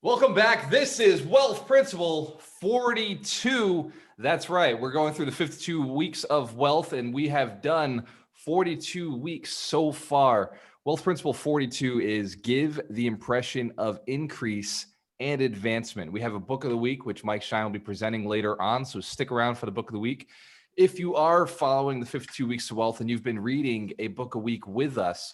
Welcome back. This is Wealth Principle 42. That's right. We're going through the 52 weeks of wealth, and we have done 42 weeks so far. Wealth Principle 42 is give the impression of increase and advancement. We have a book of the week, which Mike Shine will be presenting later on, so stick around for the book of the week. If you are following the 52 weeks of wealth and you've been reading a book a week with us,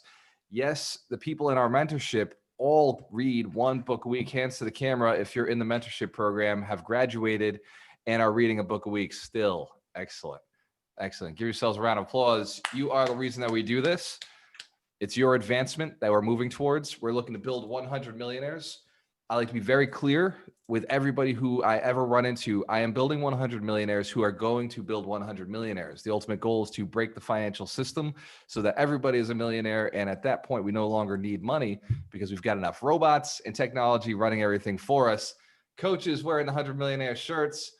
yes, the people in our mentorship all read one book a week. Hands to the camera if you're in the mentorship program, have graduated, and are reading a book a week still. Excellent. Excellent. Give yourselves a round of applause. You are the reason that we do this. It's your advancement that we're moving towards. We're looking to build 100 millionaires. I like to be very clear with everybody who I ever run into. I am building 100 millionaires who are going to build 100 millionaires. The ultimate goal is to break the financial system so that everybody is a millionaire. And at that point, we no longer need money because we've got enough robots and technology running everything for us. Coaches wearing the 100 millionaire shirts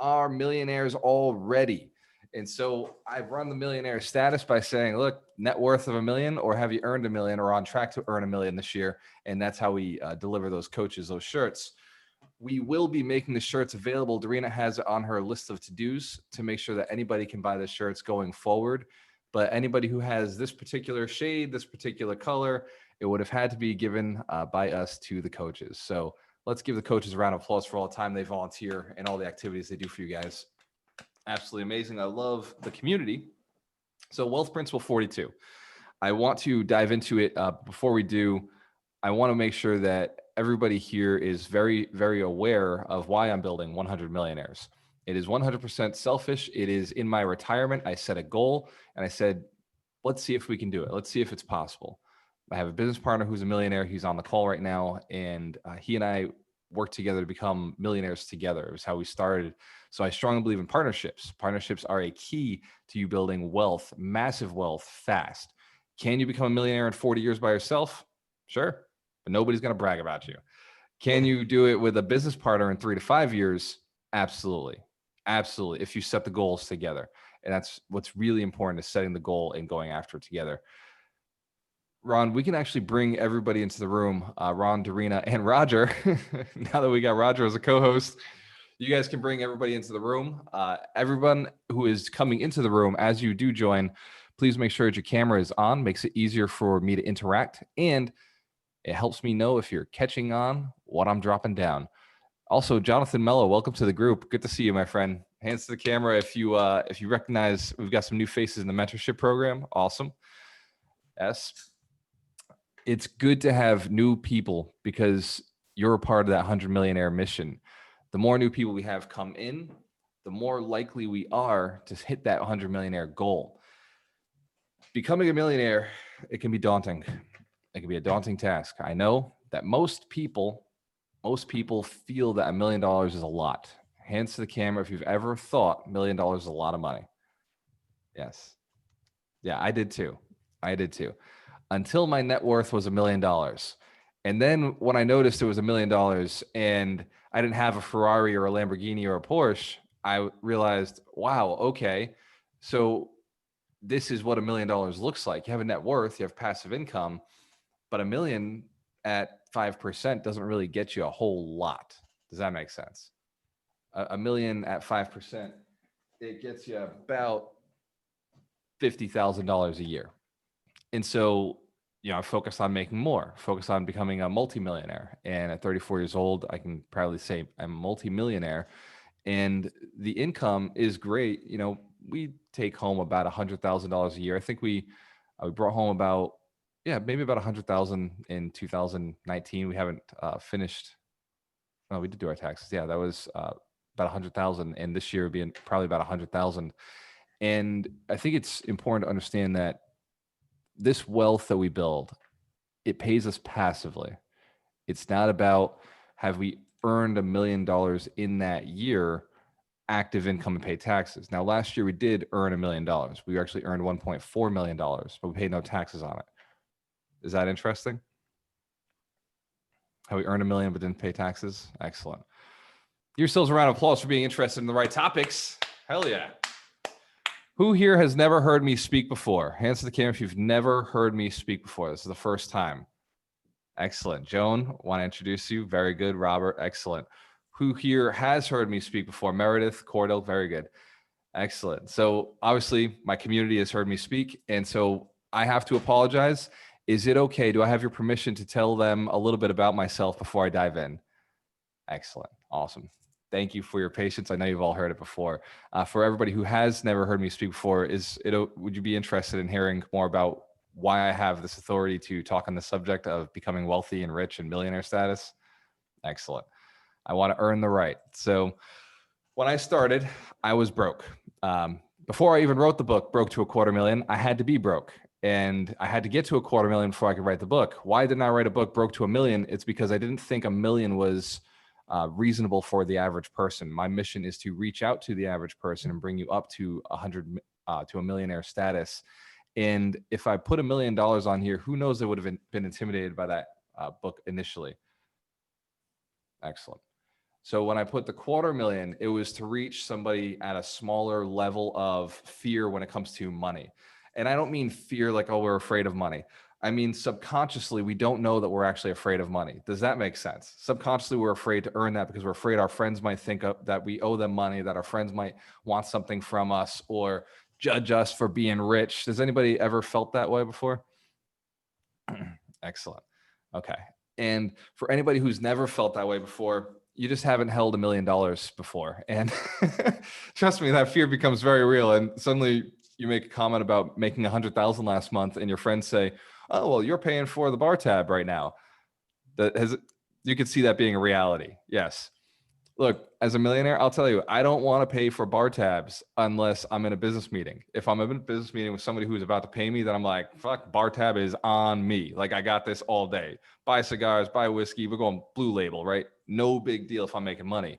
are millionaires already. And so I run the millionaire status by saying, look, net worth of $1 million, or have you earned $1 million, or on track to earn $1 million this year? And that's how we deliver those coaches, those shirts. We will be making the shirts available. Darina has it on her list of to-dos to make sure that anybody can buy the shirts going forward. But anybody who has this particular shade, this particular color, it would have had to be given by us to the coaches. So let's give the coaches a round of applause for all the time they volunteer and all the activities they do for you guys. Absolutely amazing. I love the community. So Wealth Principle 42. I want to dive into it. Before we do, I want to make sure that everybody here is very, very aware of why I'm building 100 millionaires. It is 100% selfish. It is in my retirement. I set a goal and I said, let's see if we can do it. Let's see if it's possible. I have a business partner who's a millionaire. He's on the call right now. And he and I work together to become millionaires together. It was how we started. So I strongly believe in partnerships. Partnerships are a key to you building wealth, massive wealth, fast. Can you become a millionaire in 40 years by yourself? Sure, but nobody's going to brag about you. Can you do it with a business partner in 3 to 5 years? Absolutely. Absolutely. If you set the goals together. And that's what's really important, is setting the goal and going after it together. Ron, we can actually bring everybody into the room, Ron, Darina, and Roger. Now that we got Roger as a co-host, you guys can bring everybody into the room. Everyone who is coming into the room, as you do join, please make sure that your camera is on. Makes it easier for me to interact, and it helps me know if you're catching on what I'm dropping down. Also, Jonathan Mello, welcome to the group. Good to see you, my friend. Hands to the camera if you recognize we've got some new faces in the mentorship program. Awesome. Yes. It's good to have new people because you're a part of that 100 millionaire mission. The more new people we have come in, the more likely we are to hit that 100 millionaire goal. Becoming a millionaire, it can be daunting. It can be a daunting task. I know that most people feel that $1 million is a lot. Hands to the camera if you've ever thought $1 million is a lot of money. Yes. Yeah, I did too. Until my net worth was $1 million. And then when I noticed it was $1 million and I didn't have a Ferrari or a Lamborghini or a Porsche, I realized, wow, okay, so this is what $1 million looks like. You have a net worth, you have passive income, but $1 million at 5% doesn't really get you a whole lot. Does that make sense? $1 million at 5%, it gets you about $50,000 a year. And so, I focused on making more, focused on becoming a multimillionaire. And at 34 years old, I can proudly say I'm a multimillionaire. And the income is great. We take home about $100,000 a year. I think we brought home about, maybe about 100,000 in 2019. We haven't finished. Oh, we did do our taxes. Yeah, that was about 100,000. And this year would be probably about 100,000. And I think it's important to understand that this wealth that we build, it pays us passively. It's not about have we earned $1 million in that year, active income and pay taxes. Now, last year we did earn $1 million. We actually earned $1.4 million, but we paid no taxes on it. Is that interesting? How we earned $1 million but didn't pay taxes? Excellent. Give yourselves a round of applause for being interested in the right topics. Hell yeah. Who here has never heard me speak before? Hands to the camera if you've never heard me speak before. This is the first time. Excellent. Joan, want to introduce you? Very good. Robert, excellent. Who here has heard me speak before? Meredith, Cordell, very good. Excellent. So obviously my community has heard me speak, and so I have to apologize. Is it okay? Do I have your permission to tell them a little bit about myself before I dive in? Excellent. Awesome. Thank you for your patience. I know you've all heard it before. For everybody who has never heard me speak before, would you be interested in hearing more about why I have this authority to talk on the subject of becoming wealthy and rich and millionaire status? Excellent. I want to earn the right. So when I started, I was broke. Before I even wrote the book, Broke to a Quarter Million, I had to be broke. And I had to get to a quarter million before I could write the book. Why didn't I write a book, Broke to a Million? It's because I didn't think a million was reasonable for the average person. My mission is to reach out to the average person and bring you up to to a millionaire status. And if I put $1 million on here, who knows, I would have been intimidated by that book initially. Excellent. So when I put the quarter million, it was to reach somebody at a smaller level of fear when it comes to money. And I don't mean fear like, oh, we're afraid of money. I mean, subconsciously, we don't know that we're actually afraid of money. Does that make sense? Subconsciously, we're afraid to earn that because we're afraid our friends might think that we owe them money, that our friends might want something from us or judge us for being rich. Does anybody ever felt that way before? Excellent. Okay. And for anybody who's never felt that way before, you just haven't held $1 million before. And trust me, that fear becomes very real. And suddenly you make a comment about making 100,000 last month and your friends say, oh, well, you're paying for the bar tab right now. You could see that being a reality. Yes. Look, as a millionaire, I'll tell you, I don't want to pay for bar tabs unless I'm in a business meeting. If I'm in a business meeting with somebody who's about to pay me, then I'm like, fuck, bar tab is on me. Like, I got this all day. Buy cigars, buy whiskey. We're going Blue Label, right? No big deal if I'm making money.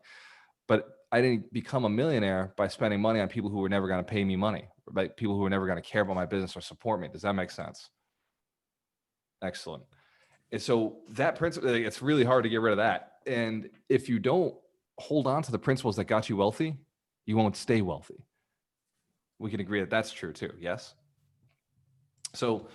But I didn't become a millionaire by spending money on people who were never going to pay me money, right? People who were never going to care about my business or support me. Does that make sense? Excellent. And so that principle, it's really hard to get rid of that. And if you don't hold on to the principles that got you wealthy, you won't stay wealthy. We can agree that that's true too. Yes. So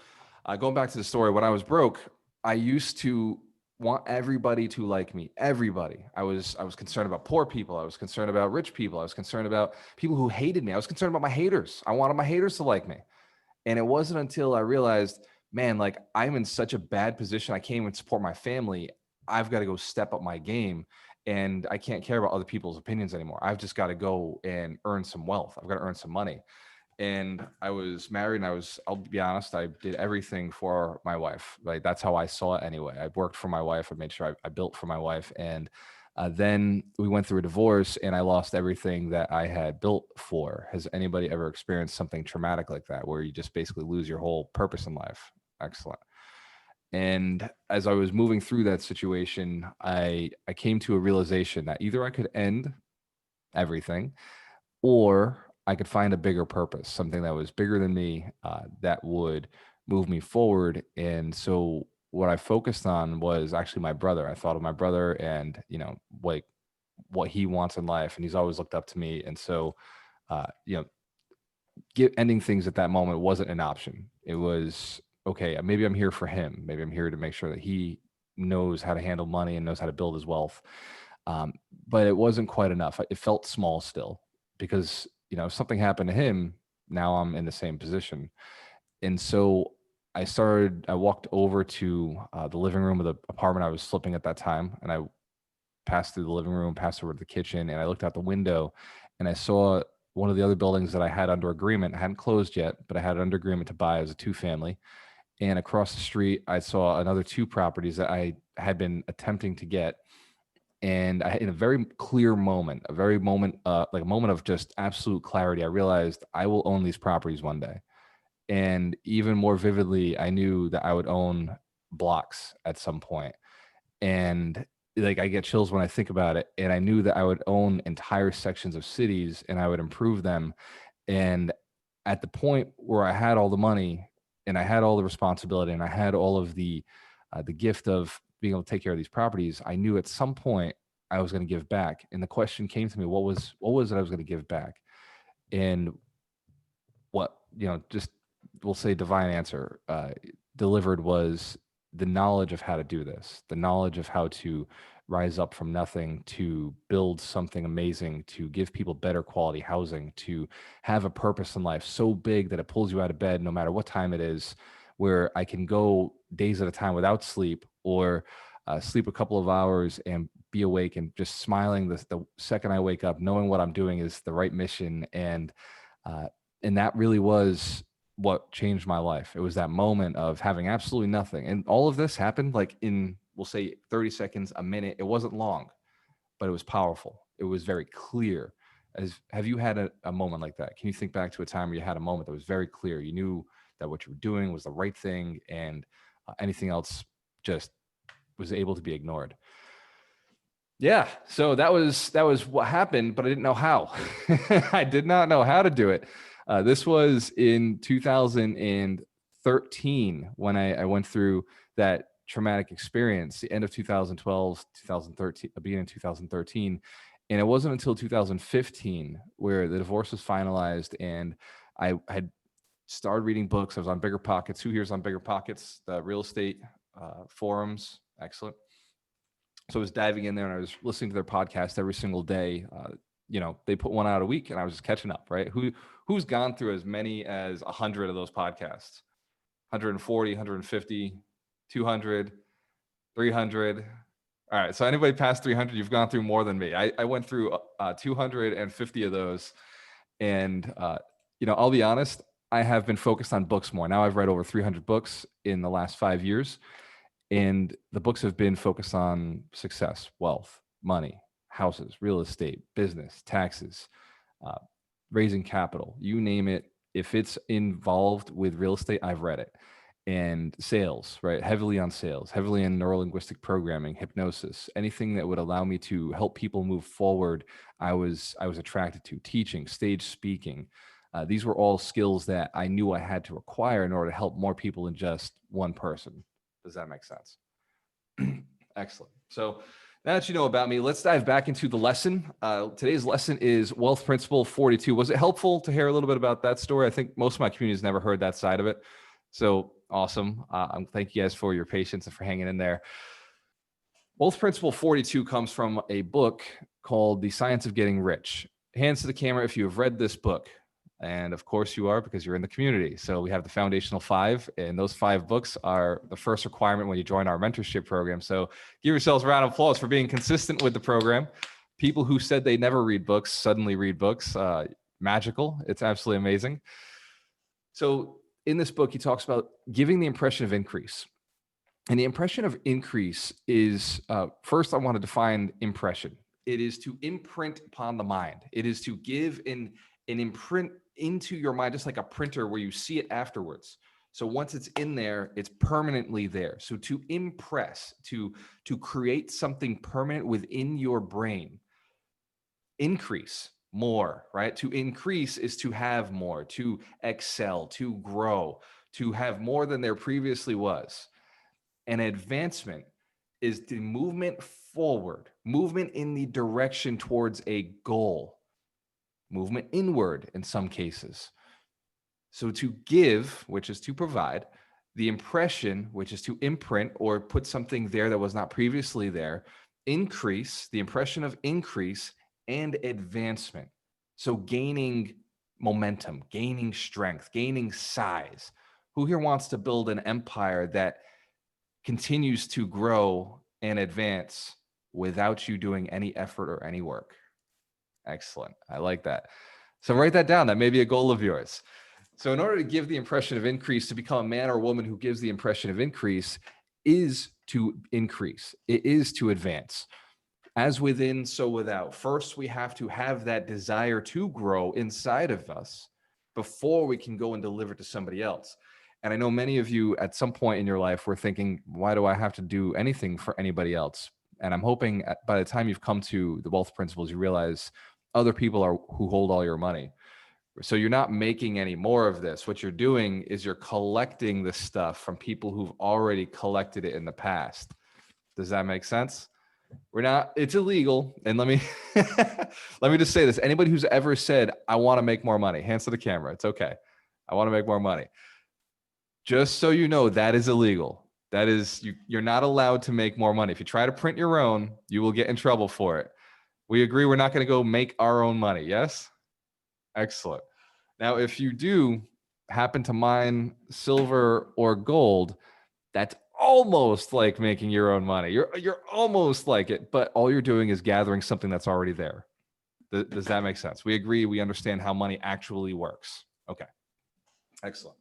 going back to the story, when I was broke, I used to want everybody to like me. Everybody. I was concerned about poor people. I was concerned about rich people. I was concerned about people who hated me. I was concerned about my haters. I wanted my haters to like me. And it wasn't until I realized, man, like, I'm in such a bad position. I can't even support my family. I've got to go step up my game, and I can't care about other people's opinions anymore. I've just got to go and earn some wealth. I've got to earn some money. And I was married, and I'll be honest, I did everything for my wife. Like, that's how I saw it anyway. I worked for my wife. I made sure I built for my wife. And then we went through a divorce, and I lost everything that I had built for. Has anybody ever experienced something traumatic like that, where you just basically lose your whole purpose in life? Excellent. And as I was moving through that situation, I came to a realization that either I could end everything, or I could find a bigger purpose, something that was bigger than me, that would move me forward. And so what I focused on was actually my brother. I thought of my brother and, like, what he wants in life. And he's always looked up to me. And so, ending things at that moment wasn't an option. It was, okay, maybe I'm here for him. Maybe I'm here to make sure that he knows how to handle money and knows how to build his wealth. But it wasn't quite enough. It felt small still because, if something happened to him, now I'm in the same position. And so I walked over to the living room of the apartment I was flipping at that time. And I passed through the living room, passed over to the kitchen, and I looked out the window and I saw one of the other buildings that I had under agreement. I hadn't closed yet, but I had it under agreement to buy as a 2-family. And across the street, I saw another 2 properties that I had been attempting to get. And in a very clear moment, like a moment of just absolute clarity, I realized I will own these properties one day. And even more vividly, I knew that I would own blocks at some point. And like, I get chills when I think about it. And I knew that I would own entire sections of cities and I would improve them. And at the point where I had all the money and I had all the responsibility and I had all of the gift of being able to take care of these properties, I knew at some point I was going to give back. And the question came to me, what was it I was going to give back? And what, just, we'll say divine answer delivered was the knowledge of how to do this, the knowledge of how to rise up from nothing, to build something amazing, to give people better quality housing, to have a purpose in life so big that it pulls you out of bed no matter what time it is, where I can go days at a time without sleep, or sleep a couple of hours and be awake and just smiling the second I wake up, knowing what I'm doing is the right mission. And that really was what changed my life. It was that moment of having absolutely nothing. And all of this happened like in, we'll say 30 seconds, a minute. It wasn't long, but it was powerful. It was very clear. Have you had a moment like that? Can you think back to a time where you had a moment that was very clear? You knew that what you were doing was the right thing, and anything else just was able to be ignored. Yeah. So that was what happened, but I didn't know how. I did not know how to do it. This was in 2013 when I went through that traumatic experience, the end of 2012, 2013, beginning of 2013. And it wasn't until 2015 where the divorce was finalized, and I had started reading books. I was on Bigger Pockets. Who here's on Bigger Pockets? The real estate forums. Excellent. So I was diving in there and I was listening to their podcast every single day. They put one out a week, and I was just catching up, right? Who's gone through as many as 100 of those podcasts? 140, 150, 200, 300. All right. So anybody past 300, you've gone through more than me. I went through 250 of those. And, I'll be honest, I have been focused on books more. Now I've read over 300 books in the last 5 years. And the books have been focused on success, wealth, money, houses, real estate, business, taxes, raising capital, you name it. If it's involved with real estate, I've read it. And sales, right? Heavily on sales, heavily in neurolinguistic programming, hypnosis, anything that would allow me to help people move forward. I was attracted to teaching, stage speaking. These were all skills that I knew I had to acquire in order to help more people than just one person. Does that make sense? Excellent. So now that you know about me, let's dive back into the lesson. Today's lesson is Wealth Principle 42. Was it helpful to hear a little bit about that story? I think most of my community has never heard that side of it. So awesome. Thank you guys for your patience and for hanging in there. Wealth Principle 42 comes from a book called The Science of Getting Rich. Hands to the camera if you have read this book. And of course you are, because you're in the community. So we have the foundational 5, and those 5 books are the first requirement when you join our mentorship program. So give yourselves a round of applause for being consistent with the program. People who said they never read books suddenly read books. Magical. It's absolutely amazing. So in this book, he talks about giving the impression of increase. And the impression of increase is, first I want to define impression. It is to imprint upon the mind. It is to give an imprint into your mind, just like a printer where you see it afterwards. So once it's in there, it's permanently there. So to impress, to create something permanent within your brain. Increase, more, right? To increase is to have more, to excel, to grow, to have more than there previously was. And advancement is the movement forward, movement in the direction towards a goal. Movement inward in some cases. So to give, which is to provide, the impression, which is to imprint or put something there that was not previously there, increase, the impression of increase, and advancement. So gaining momentum, gaining strength, gaining size. Who here wants to build an empire that continues to grow and advance without you doing any effort or any work? Excellent. I like that. So write that down. That may be a goal of yours. So in order to give the impression of increase, to become a man or a woman who gives the impression of increase, is to increase. It is to advance. As within, so without. First, we have to have that desire to grow inside of us before we can go and deliver to somebody else. And I know many of you at some point in your life were thinking, why do I have to do anything for anybody else? And I'm hoping by the time you've come to the wealth principles, you realize other people are who hold all your money. So you're not making any more of this. What you're doing is you're collecting the stuff from people who've already collected it in the past. Does that make sense? It's illegal. And let me just say this. Anybody who's ever said, I want to make more money, hands to the camera. It's okay. I want to make more money. Just so you know, that is illegal. That is, you're not allowed to make more money. If you try to print your own, you will get in trouble for it. We agree we're not going to go make our own money. Yes? Excellent. Now, if you do happen to mine silver or gold, that's almost like making your own money. You're almost like it, but all you're doing is gathering something that's already there. Does that make sense? We agree. We understand how money actually works. Okay. Excellent.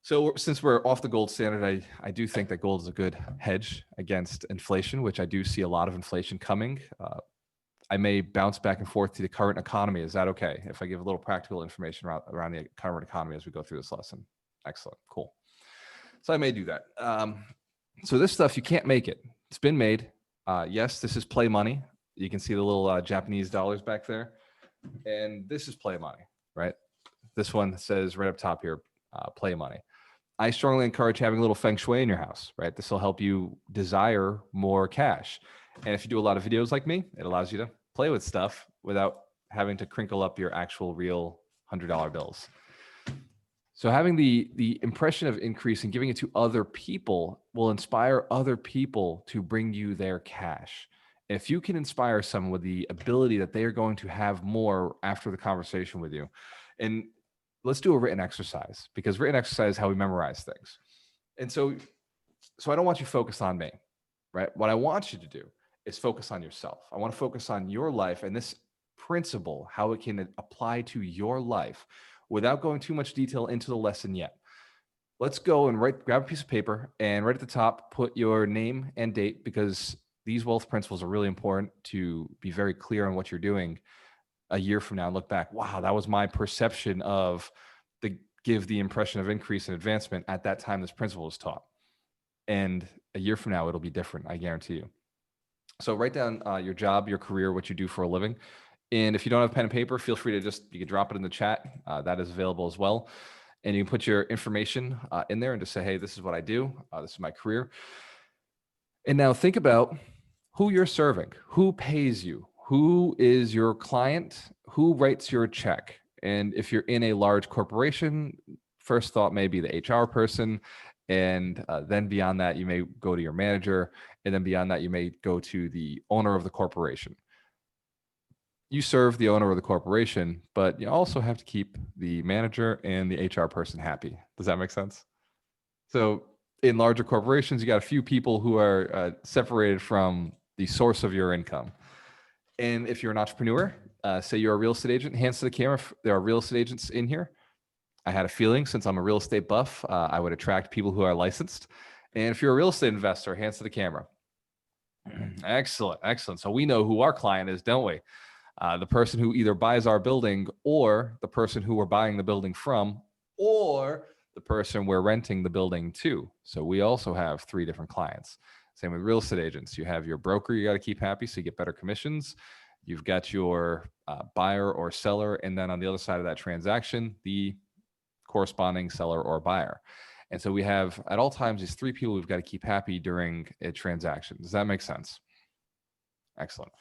So since we're off the gold standard, I do think that gold is a good hedge against inflation, which I do see a lot of inflation coming. I may bounce back and forth to the current economy. Is that okay if I give a little practical information around the current economy as we go through this lesson? Excellent. Cool. So I may do that. So this stuff, you can't make it. It's been made. Yes, this is play money. You can see the little Japanese dollars back there. And this is play money, right? This one says right up top here, play money. I strongly encourage having a little feng shui in your house, right? This will help you desire more cash. And if you do a lot of videos like me, it allows you to play with stuff without having to crinkle up your actual real $100 bills. So having the impression of increase and giving it to other people will inspire other people to bring you their cash. If you can inspire someone with the ability that they are going to have more after the conversation with you, and let's do a written exercise, because written exercise is how we memorize things. And so I don't want you focused on me, right? What I want you to do is focus on yourself. I want to focus on your life and this principle, how it can apply to your life without going too much detail into the lesson yet. Let's go and grab a piece of paper and right at the top, put your name and date, because these wealth principles are really important to be very clear on what you're doing a year from now and look back. Wow, that was my perception of give the impression of increase and advancement at that time this principle was taught. And a year from now, it'll be different, I guarantee you. So write down your job, your career, what you do for a living. And if you don't have pen and paper, feel free to you can drop it in the chat. That is available as well. And you can put your information in there and just say, hey, this is what I do. This is my career. And now think about who you're serving, who pays you, who is your client, who writes your check. And if you're in a large corporation, first thought may be the HR person. And then beyond that, you may go to your manager. And then beyond that, you may go to the owner of the corporation. You serve the owner of the corporation, but you also have to keep the manager and the HR person happy. Does that make sense? So in larger corporations, you got a few people who are separated from the source of your income. And if you're an entrepreneur, say you're a real estate agent, hands to the camera. There are real estate agents in here. I had a feeling, since I'm a real estate buff, I would attract people who are licensed. And if you're a real estate investor, hands to the camera. Excellent, excellent. So we know who our client is, don't we? The person who either buys our building, or the person who we're buying the building from, or the person we're renting the building to. So we also have 3 different clients. Same with real estate agents. You have your broker you got to keep happy so you get better commissions. You've got your buyer or seller, and then on the other side of that transaction, the corresponding seller or buyer. And so we have at all times these 3 people we've got to keep happy during a transaction. Does that make sense? Excellent.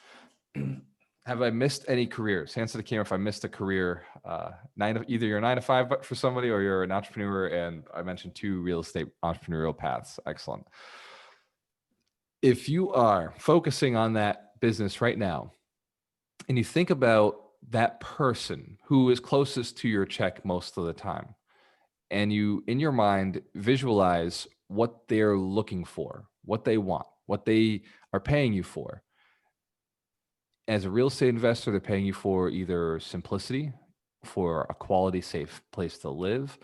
Have I missed any careers? Hands to the camera if I missed a career. Either you're a 9-to-5 for somebody, or you're an entrepreneur, and I mentioned 2 real estate entrepreneurial paths. Excellent. If you are focusing on that business right now, and you think about that person who is closest to your check most of the time, and you, in your mind, visualize what they're looking for, what they want, what they are paying you for. As a real estate investor, they're paying you for either simplicity, for a quality, safe place to live,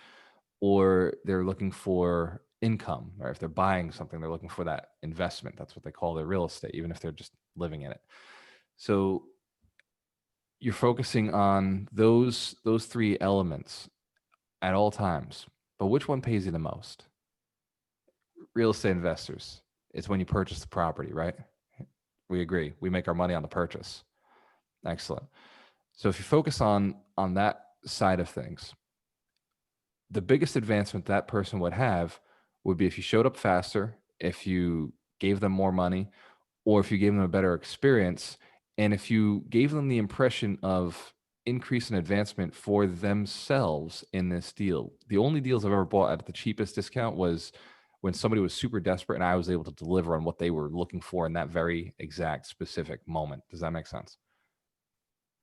or they're looking for income. Or if they're buying something, they're looking for that investment. That's what they call their real estate, even if they're just living in it. So you're focusing on those 3 elements at all times. But which one pays you the most? Real estate investors. It's when you purchase the property, right? We agree. We make our money on the purchase. Excellent. So if you focus on that side of things, the biggest advancement that person would have would be if you showed up faster, if you gave them more money, or if you gave them a better experience, and if you gave them the impression of increase and advancement for themselves in this deal. The only deals I've ever bought at the cheapest discount was when somebody was super desperate and I was able to deliver on what they were looking for in that very exact specific moment. Does that make sense?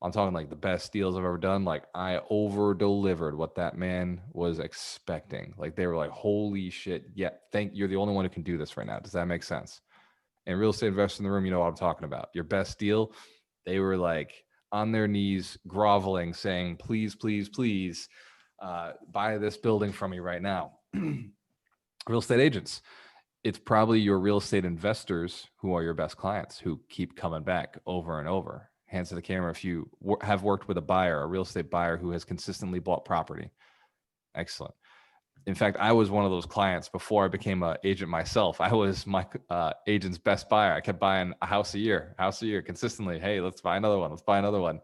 I'm talking like the best deals I've ever done. Like I over delivered what that man was expecting. Like they were like, holy shit. Yeah. You're the only one who can do this right now. Does that make sense? And real estate investors in the room, you know what I'm talking about. Your best deal, they were like on their knees, groveling, saying, please, please, please buy this building from me right now. Real estate agents, it's probably your real estate investors who are your best clients who keep coming back over and over. Hands to the camera if you have worked with a real estate buyer who has consistently bought property. Excellent. In fact, I was one of those clients before I became an agent myself. I was my agent's best buyer. I kept buying a house a year consistently. Hey, let's buy another one. Let's buy another one.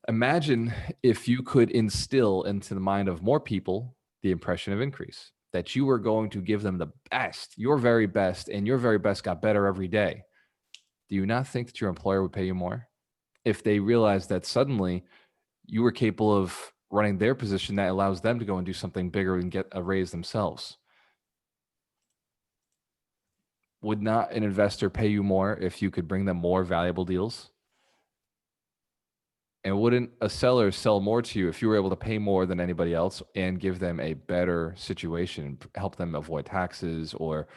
Imagine if you could instill into the mind of more people the impression of increase, that you were going to give them the best, your very best, and your very best got better every day. Do you not think that your employer would pay you more if they realized that suddenly you were capable of running their position that allows them to go and do something bigger and get a raise themselves? Would not an investor pay you more if you could bring them more valuable deals? And wouldn't a seller sell more to you if you were able to pay more than anybody else and give them a better situation, help them avoid taxes or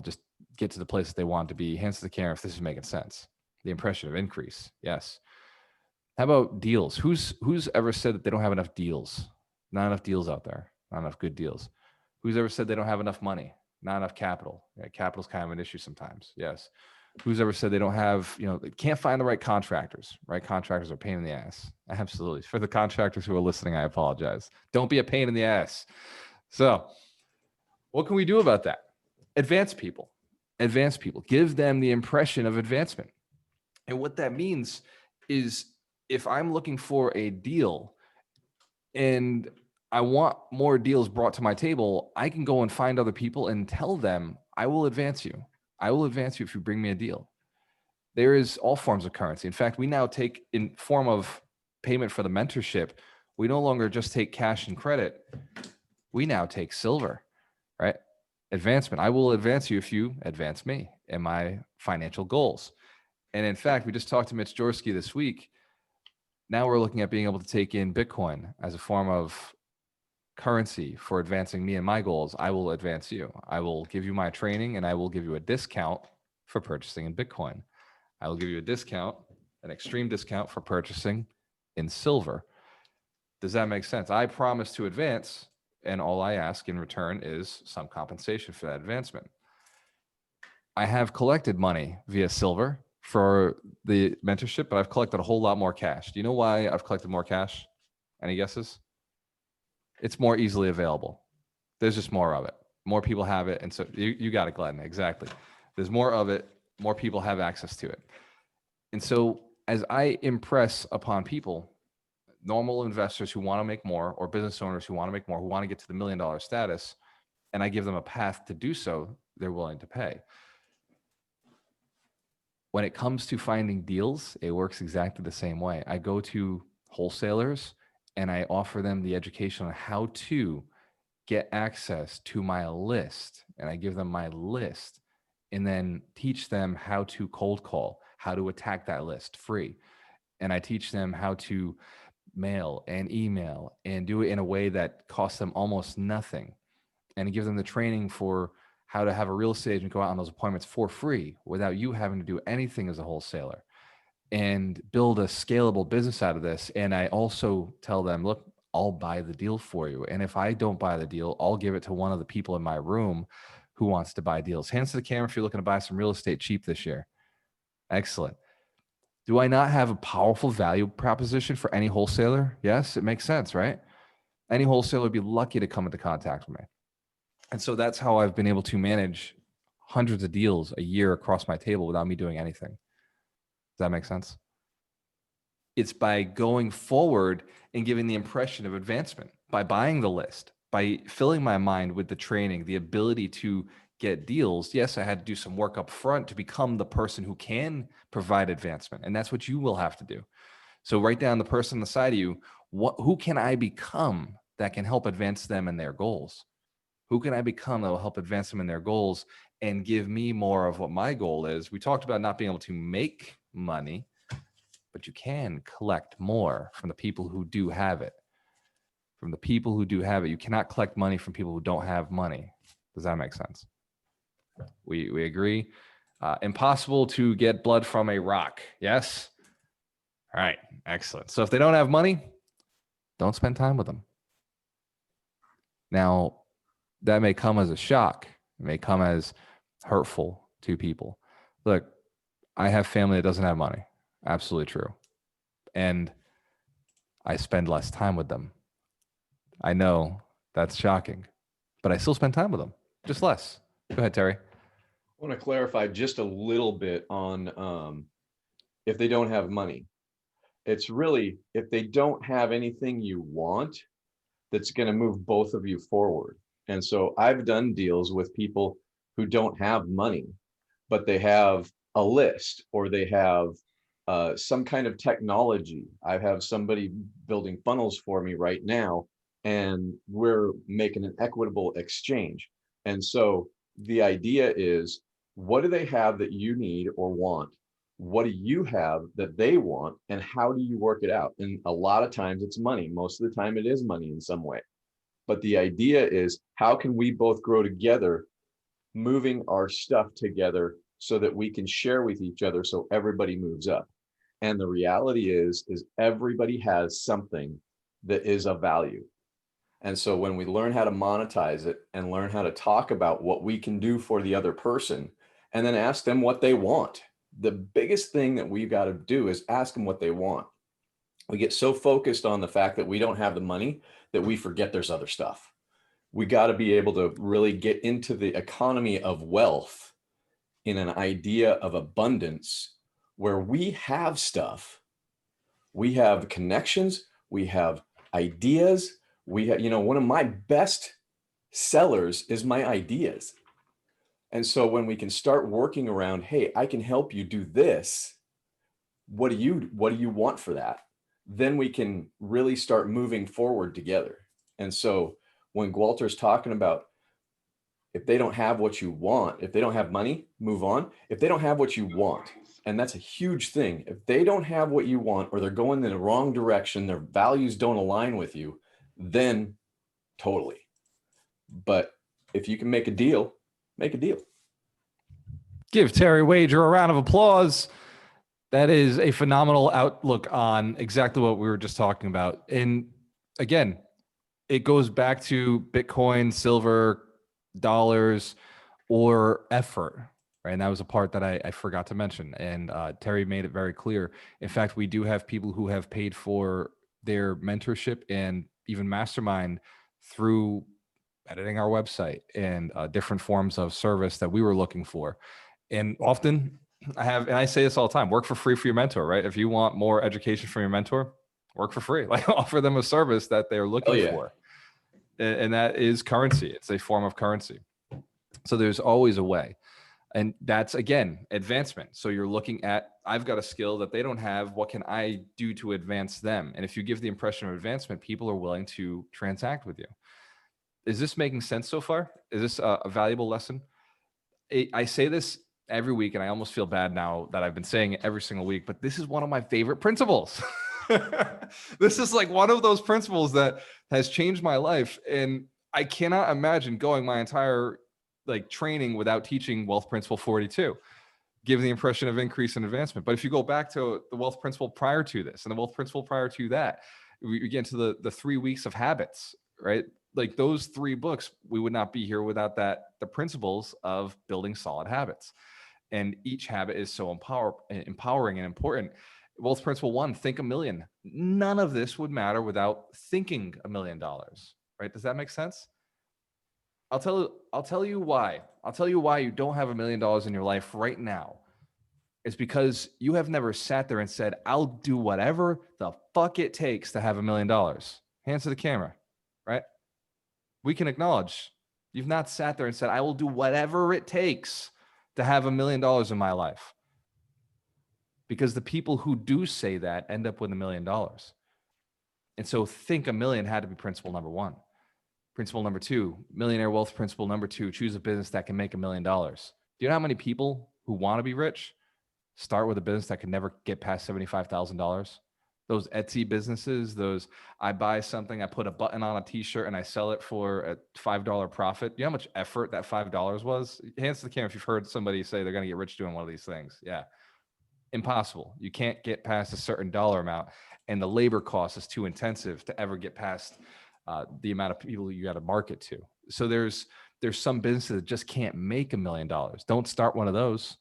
just get to the place that they want to be? Hands to the camera if this is making sense. The impression of increase. Yes. How about deals? Who's ever said that they don't have enough deals? Not enough deals out there. Not enough good deals. Who's ever said they don't have enough money? Not enough capital. Yeah, capital's kind of an issue sometimes. Yes. Who's ever said they don't have, they can't find the right contractors? Right? Contractors are a pain in the ass. Absolutely. For the contractors who are listening, I apologize. Don't be a pain in the ass. So what can we do about that? Advance people. Advance people. Give them the impression of advancement. And what that means is if I'm looking for a deal and I want more deals brought to my table, I can go and find other people and tell them, I will advance you. I will advance you if you bring me a deal. There is all forms of currency. In fact, we now take in form of payment for the mentorship. We no longer just take cash and credit. We now take silver, right? Advancement. I will advance you if you advance me and my financial goals. And in fact, we just talked to Mitch Jorsky this week. Now we're looking at being able to take in Bitcoin as a form of currency for advancing me and my goals. I will advance you. I will give you my training and I will give you a discount for purchasing in Bitcoin. I will give you a discount, an extreme discount for purchasing in silver. Does that make sense? I promise to advance, and all I ask in return is some compensation for that advancement. I have collected money via silver for the mentorship, but I've collected a whole lot more cash. Do you know why I've collected more cash? Any guesses? It's more easily available. There's just more of it. More people have it. And so you got it, Glenn. Exactly. There's more of it. More people have access to it. And so as I impress upon people, normal investors who want to make more or business owners who want to make more, who want to get to the $1 million status, and I give them a path to do so, they're willing to pay. When it comes to finding deals, it works exactly the same way. I go to wholesalers and I offer them the education on how to get access to my list. And I give them my list and then teach them how to cold call, how to attack that list free. And I teach them how to mail and email and do it in a way that costs them almost nothing. And I give them the training for how to have a real estate agent go out on those appointments for free without you having to do anything as a wholesaler, and build a scalable business out of this. And I also tell them, look, I'll buy the deal for you. And if I don't buy the deal, I'll give it to one of the people in my room who wants to buy deals. Hands to the camera if you're looking to buy some real estate cheap this year. Excellent. Do I not have a powerful value proposition for any wholesaler? Yes, it makes sense, right? Any wholesaler would be lucky to come into contact with me. And so that's how I've been able to manage hundreds of deals a year across my table without me doing anything. Does that make sense? It's by going forward and giving the impression of advancement, by buying the list, by filling my mind with the training, the ability to get deals. Yes, I had to do some work up front to become the person who can provide advancement. And that's what you will have to do. So write down the person on the side of you, who can I become that can help advance them and their goals? Who can I become that will help advance them in their goals and give me more of what my goal is? We talked about not being able to make money, but you can collect more from the people who do have it. From the people who do have it. You cannot collect money from people who don't have money. Does that make sense? We agree. Impossible to get blood from a rock. Yes? All right. Excellent. So if they don't have money, don't spend time with them. Now, that may come as a shock. It may come as hurtful to people. Look, I have family that doesn't have money. Absolutely true. And I spend less time with them. I know that's shocking, but I still spend time with them, just less. Go ahead, Terry. I want to clarify just a little bit on if they don't have money. It's really if they don't have anything you want that's going to move both of you forward. And so I've done deals with people who don't have money, but they have a list or they have some kind of technology. I have somebody building funnels for me right now, and we're making an equitable exchange. And so the idea is, what do they have that you need or want? What do you have that they want? And how do you work it out? And a lot of times it's money. Most of the time it is money in some way. But the idea is, how can we both grow together, moving our stuff together so that we can share with each other so everybody moves up? And the reality is everybody has something that is of value. And so when we learn how to monetize it and learn how to talk about what we can do for the other person, and then ask them what they want, the biggest thing that we've got to do is ask them what they want. We get so focused on the fact that we don't have the money that we forget there's other stuff. We got to be able to really get into the economy of wealth in an idea of abundance where we have stuff, we have connections, we have ideas, we have, one of my best sellers is my ideas. And so when we can start working around, hey, I can help you do this. What do you want for that? Then we can really start moving forward together. And so when Walter's talking about, if they don't have what you want, if they don't have money, move on. If they don't have what you want, and that's a huge thing. If they don't have what you want, or they're going in the wrong direction, their values don't align with you, then totally. But if you can make a deal, make a deal. Give Terry Wager a round of applause. That is a phenomenal outlook on exactly what we were just talking about. And again, it goes back to Bitcoin, silver, dollars, or effort, right? And that was a part that I forgot to mention. And Terry made it very clear. In fact, we do have people who have paid for their mentorship and even mastermind through editing our website and different forms of service that we were looking for. And often and I say this all the time, work for free for your mentor, right? If you want more education from your mentor, work for free, like offer them a service that they're looking for. And that is currency. It's a form of currency. So there's always a way. And that's, again, advancement. So you're looking at, I've got a skill that they don't have. What can I do to advance them? And if you give the impression of advancement, people are willing to transact with you. Is this making sense so far? Is this a valuable lesson? I say this every week, and I almost feel bad now that I've been saying it every single week, but this is one of my favorite principles. This is like one of those principles that has changed my life. And I cannot imagine going my entire training without teaching wealth principle 42, give the impression of increase and advancement. But if you go back to the wealth principle prior to this and the wealth principle prior to that, we get into the 3 weeks of habits, right? Like those 3 books, we would not be here without the principles of building solid habits. And each habit is so empowering and important. Wealth principle 1, think $1 million. None of this would matter without thinking $1 million, right? Does that make sense? I'll tell you why. I'll tell you why you don't have $1 million in your life right now. It's because you have never sat there and said, I'll do whatever the fuck it takes to have $1 million. Hands to the camera, right? We can acknowledge you've not sat there and said, I will do whatever it takes to have $1 million in my life. Because the people who do say that end up with $1 million. And so think $1 million had to be principle number 1. Principle number 2, millionaire wealth principle number 2, choose a business that can make $1 million. Do you know how many people who want to be rich start with a business that can never get past $75,000? Those Etsy businesses, those I buy something, I put a button on a t-shirt and I sell it for a $5 profit. You know how much effort that $5 was? Hands to the camera if you've heard somebody say they're going to get rich doing one of these things. Yeah. Impossible. You can't get past a certain dollar amount, and the labor cost is too intensive to ever get past the amount of people you got to market to. So there's some businesses that just can't make $1 million. Don't start one of those.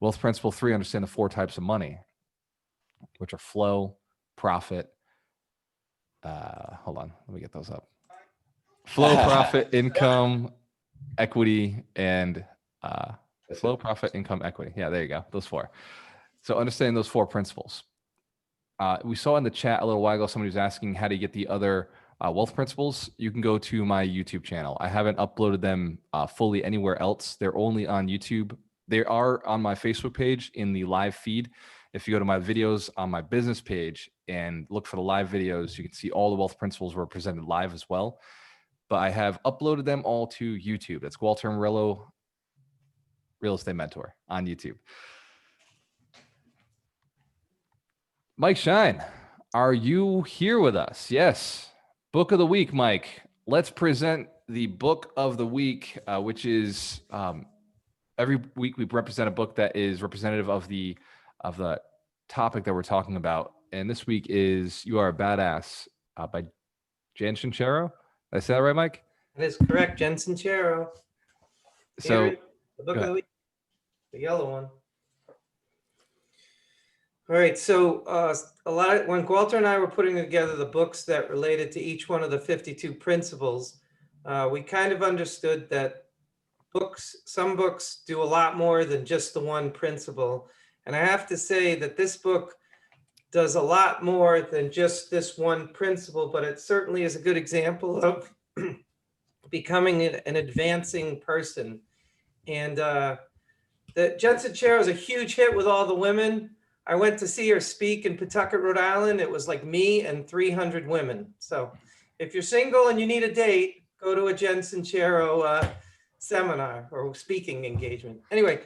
Wealth principle 3, understand the 4 types of money, which are flow, profit. Hold on, let me get those up. Flow, profit, income, equity, and flow, profit, income, equity. Yeah, there you go. Those 4. So understand those 4 principles. We saw in the chat a little while ago, somebody was asking, how do you get the other wealth principles? You can go to my YouTube channel. I haven't uploaded them fully anywhere else. They're only on YouTube. They are on my Facebook page in the live feed. If you go to my videos on my business page and look for the live videos, you can see all the wealth principles were presented live as well. But I have uploaded them all to YouTube. That's Walter Murillo, Real Estate Mentor on YouTube. Mike Shine, are you here with us? Yes. Book of the week, Mike. Let's present the book of the week, which is every week we present a book that is representative of the topic that we're talking about. And this week is You Are a Badass by Jen Sincero. Did I say that right, Mike? That is correct, Jen Sincero. So Here, the book of the week, the yellow one. All right, so when Walter and I were putting together the books that related to each one of the 52 principles, we kind of understood that some books do a lot more than just the one principle. And I have to say that this book does a lot more than just this one principle, but it certainly is a good example of becoming an advancing person. And the Jen Sincero is a huge hit with all the women. I went to see her speak in Pawtucket, Rhode Island. It was like me and 300 women. So if you're single and you need a date, go to a Jen Sincero seminar or speaking engagement. Anyway,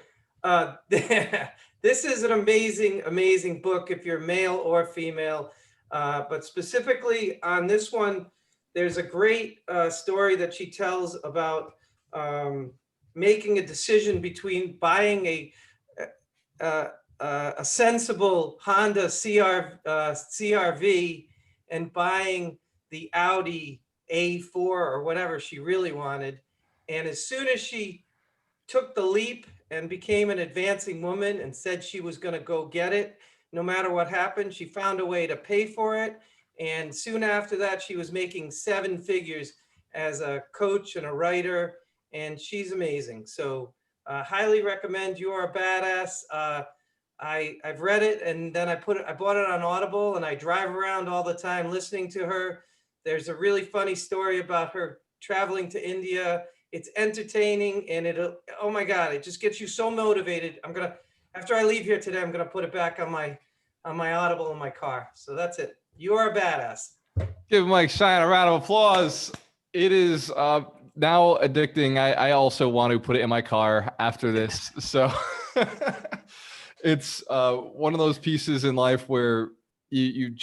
this is an amazing, amazing book if you're male or female. But specifically on this one, there's a great story that she tells about making a decision between buying a sensible Honda CRV and buying the Audi A4 or whatever she really wanted. And as soon as she took the leap and became an advancing woman and said she was going to go get it, no matter what happened, she found a way to pay for it. And soon after that, she was making 7 figures as a coach and a writer, and she's amazing. So highly recommend You Are a Badass. I've read it, and then I bought it on Audible, and I drive around all the time listening to her. There's a really funny story about her traveling to India. It's entertaining, and oh my God, it just gets you so motivated. After I leave here today, I'm gonna put it back on my Audible in my car. So that's it. You Are a Badass. Give Mike Shine a round of applause. It is now addicting. I also want to put it in my car after this. So it's one of those pieces in life where you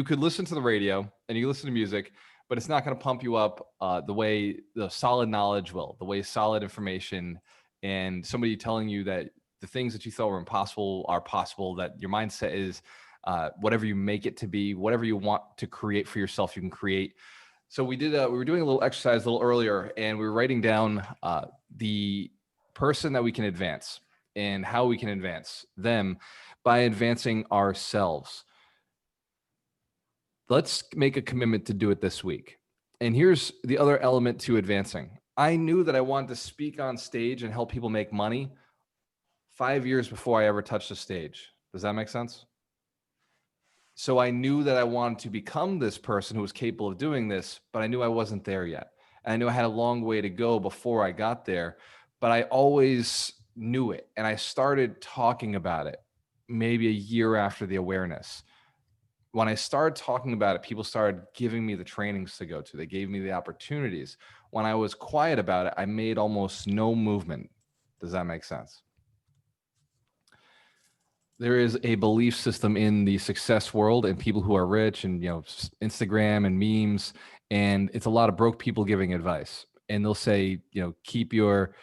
could listen to the radio and you listen to music, but it's not going to pump you up the way the solid knowledge will, the way solid information and somebody telling you that the things that you thought were impossible are possible, that your mindset is whatever you make it to be, whatever you want to create for yourself, you can create. So we were doing a little exercise a little earlier, and we were writing down the person that we can advance and how we can advance them by advancing ourselves. Let's make a commitment to do it this week. And here's the other element to advancing. I knew that I wanted to speak on stage and help people make money 5 years before I ever touched the stage. Does that make sense? So I knew that I wanted to become this person who was capable of doing this, but I knew I wasn't there yet. And I knew I had a long way to go before I got there, but I always knew it. And I started talking about it maybe a year after the awareness. when I started talking about it, people started giving me the trainings to go to. They gave me the opportunities. When I was quiet about it, I made almost no movement. Does that make sense? There is a belief system in the success world and people who are rich and, Instagram and memes. And it's a lot of broke people giving advice. And they'll say, keep your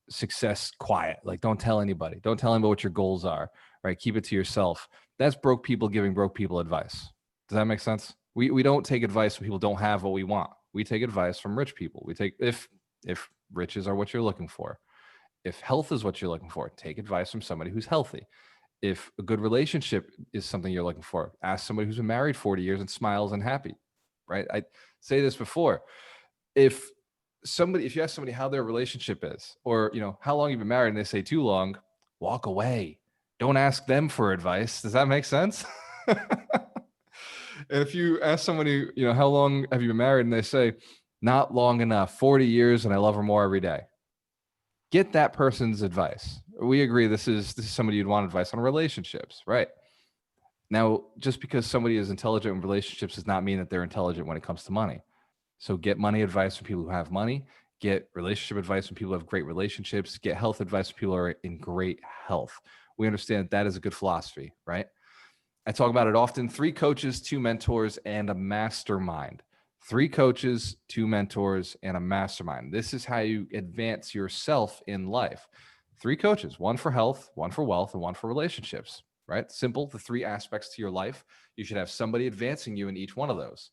success quiet. Like, don't tell anybody. Don't tell anybody what your goals are, right? Keep it to yourself. That's broke people giving broke people advice. Does that make sense? We don't take advice when people don't have what we want. We take advice from rich people. We take, if riches are what you're looking for, if health is what you're looking for, take advice from somebody who's healthy. If a good relationship is something you're looking for, ask somebody who's been married 40 years and smiles and happy, right? I say this before. If you ask somebody how their relationship is, or, how long you've been married and they say too long, walk away. Don't ask them for advice. Does that make sense? And if you ask somebody, how long have you been married? And they say, not long enough, 40 years, and I love her more every day. Get that person's advice. We agree this is somebody you'd want advice on relationships, right? Now, just because somebody is intelligent in relationships does not mean that they're intelligent when it comes to money. So get money advice from people who have money, get relationship advice from people who have great relationships, get health advice from people who are in great health. We understand that is a good philosophy, right? I talk about it often. 3 coaches, 2 mentors, and a mastermind. 3 coaches, 2 mentors, and a mastermind. This is how you advance yourself in life. 3 coaches, 1 for health, 1 for wealth, and 1 for relationships, right? Simple, the 3 aspects to your life. You should have somebody advancing you in each one of those.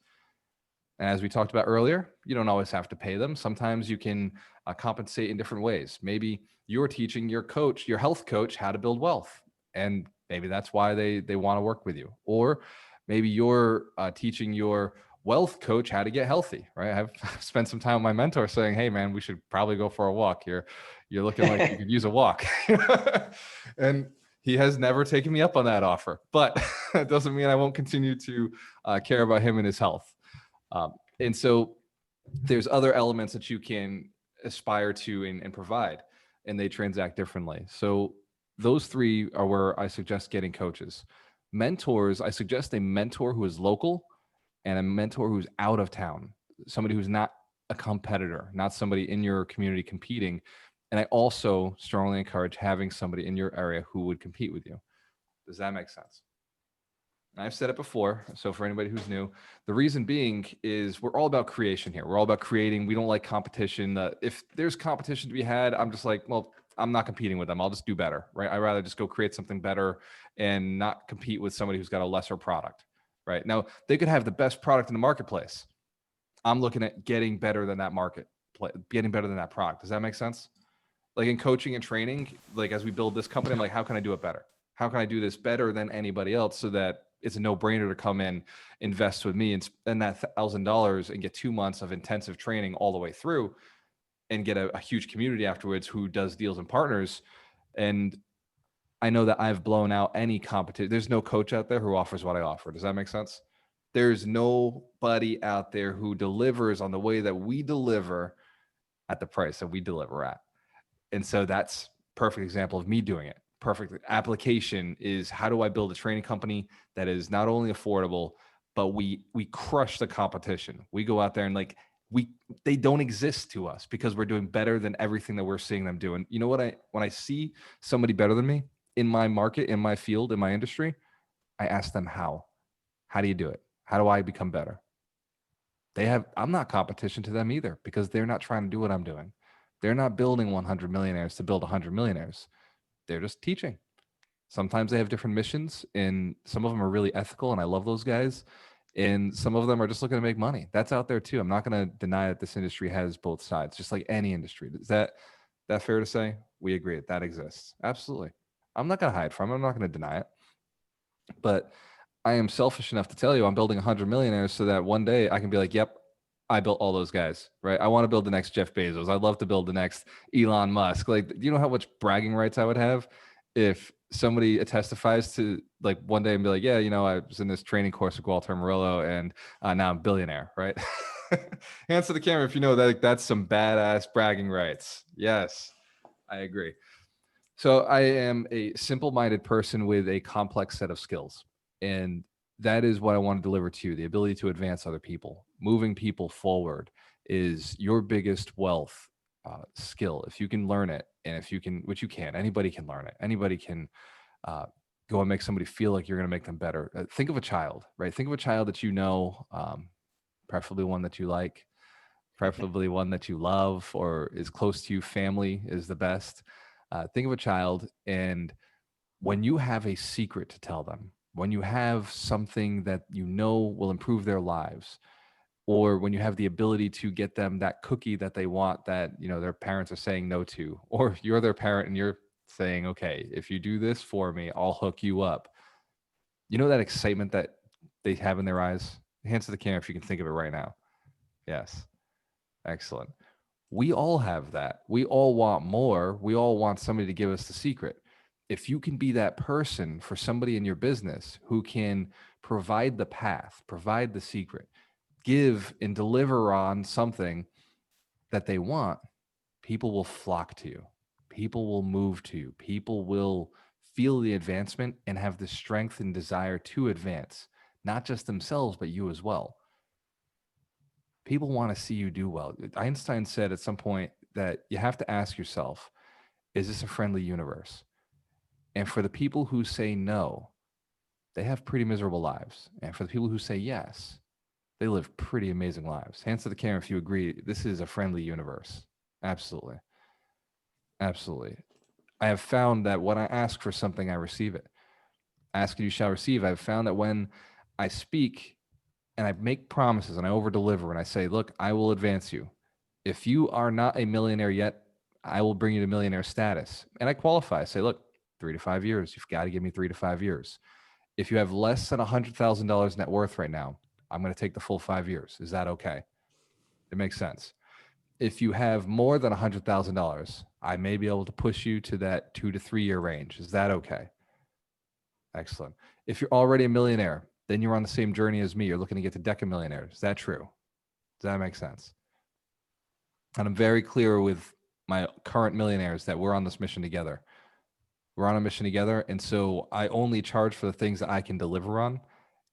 And as we talked about earlier, you don't always have to pay them. Sometimes you can compensate in different ways. Maybe you're teaching your coach, your health coach, how to build wealth. And maybe that's why they want to work with you. Or maybe you're teaching your wealth coach how to get healthy, right? I've spent some time with my mentor saying, hey, man, we should probably go for a walk here. You're looking like you could use a walk. And he has never taken me up on that offer. But it doesn't mean I won't continue to care about him and his health. And so there's other elements that you can aspire to and provide, and they transact differently. So those 3 are where I suggest getting coaches. Mentors, I suggest a mentor who is local and a mentor who's out of town, somebody who's not a competitor, not somebody in your community competing. And I also strongly encourage having somebody in your area who would compete with you. Does that make sense? I've said it before, so for anybody who's new, the reason being is we're all about creation here. We're all about creating. We don't like competition. If there's competition to be had, I'm just like, well, I'm not competing with them. I'll just do better, right? I'd rather just go create something better and not compete with somebody who's got a lesser product, right? Now, they could have the best product in the marketplace. I'm looking at getting better than that getting better than that product. Does that make sense? Like in coaching and training, like as we build this company, I'm like, how can I do it better? How can I do this better than anybody else so that it's a no-brainer to come in, invest with me and spend that $1,000 and get 2 months of intensive training all the way through and get a huge community afterwards who does deals and partners. And I know that I've blown out any competition. There's no coach out there who offers what I offer. Does that make sense? There's nobody out there who delivers on the way that we deliver at the price that we deliver at. And so that's perfect example of me doing it. Perfect application is how do I build a training company that is not only affordable, but we crush the competition. We go out there and they don't exist to us because we're doing better than everything that we're seeing them do. And you know what? When I see somebody better than me in my market, in my field, in my industry, I ask them how do you do it? How do I become better? I'm not competition to them either because they're not trying to do what I'm doing. They're not building 100 millionaires to build 100 millionaires. They're just teaching. Sometimes they have different missions and some of them are really ethical and I love those guys. And some of them are just looking to make money. That's out there too. I'm not going to deny that this industry has both sides, just like any industry. Is that fair to say? We agree that exists. Absolutely. I'm not going to hide from it. I'm not going to deny it. But I am selfish enough to tell you I'm building 100 millionaires so that one day I can be like, yep, I built all those guys, right? I want to build the next Jeff Bezos. I'd love to build the next Elon Musk. Like, do you know how much bragging rights I would have if somebody testifies to like one day and be like, yeah, I was in this training course with Walter Murillo and now I'm a billionaire, right? Hands to the camera if you know that that's some badass bragging rights. Yes, I agree. So I am a simple-minded person with a complex set of skills. And that is what I want to deliver to you. The ability to advance other people, moving people forward is your biggest wealth skill. If you can learn it, and if you can, which you can, anybody can learn it. Anybody can go and make somebody feel like you're going to make them better. Think of a child, right? Think of a child that you know, preferably one that you like, preferably one that you love or is close to you. Family is the best. Think of a child, and when you have a secret to tell them, when you have something that you know will improve their lives, or when you have the ability to get them that cookie that they want that, you know, their parents are saying no to, or you're their parent and you're saying, okay, if you do this for me, I'll hook you up. You know that excitement that they have in their eyes? Hands to the camera if you can think of it right now. Yes. Excellent. We all have that. We all want more. We all want somebody to give us the secret. If you can be that person for somebody in your business who can provide the path, provide the secret, give and deliver on something that they want, people will flock to you. People will move to you. People will feel the advancement and have the strength and desire to advance, not just themselves, but you as well. People want to see you do well. Einstein said at some point that you have to ask yourself, is this a friendly universe? And for the people who say no, they have pretty miserable lives. And for the people who say yes, they live pretty amazing lives. Hands to the camera if you agree, this is a friendly universe. Absolutely. Absolutely. I have found that when I ask for something, I receive it. Ask and you shall receive. I've found that when I speak and I make promises and I over deliver and I say, look, I will advance you. If you are not a millionaire yet, I will bring you to millionaire status. And I qualify. I say, look, 3 to 5 years. You've got to give me 3 to 5 years. If you have less than $100,000 net worth right now, I'm going to take the full 5 years. Is that okay? It makes sense. If you have more than $100,000, I may be able to push you to that 2 to 3 year range. Is that okay? Excellent. If you're already a millionaire, then you're on the same journey as me. You're looking to get to decamillionaire. Is that true? Does that make sense? And I'm very clear with my current millionaires that we're on this mission together. We're on a mission together. And so I only charge for the things that I can deliver on.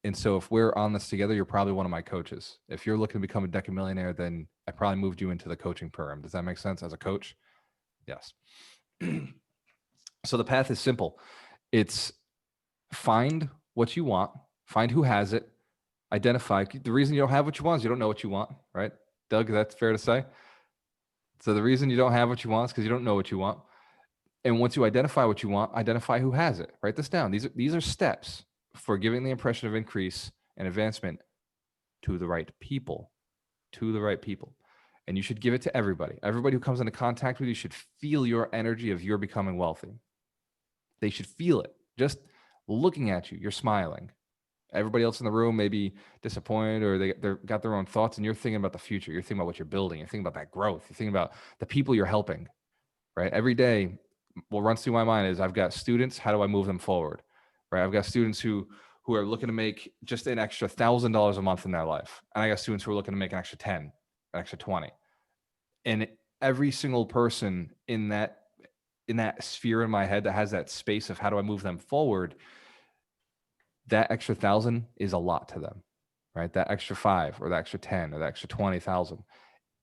And so if we're on this together, you're probably one of my coaches. If you're looking to become a decamillionaire, then I probably moved you into the coaching program. Does that make sense as a coach? Yes. So the path is simple. It's find what you want, find who has it, identify. The reason you don't have what you want is you don't know what you want, right? Doug, that's fair to say. So the reason you don't have what you want is because you don't know what you want. And once you identify what you want, identify who has it. Write this down. These are steps for giving the impression of increase and advancement to the right people, And you should give it to everybody. Everybody who comes into contact with you should feel your energy of you're becoming wealthy. They should feel it. Just looking at you, you're smiling. Everybody else in the room may be disappointed or they've got their own thoughts and you're thinking about the future. You're thinking about what you're building. You're thinking about that growth. You're thinking about the people you're helping, right? Every day, what runs through my mind is I've got students, how do I move them forward, right? I've got students who are looking to make just an extra $1,000 a month in their life. And I got students who are looking to make an extra 10, an extra 20. And every single person in that sphere in my head that has that space of how do I move them forward, that extra 1,000 is a lot to them, right? That extra 5 or that extra 10 or that extra 20,000,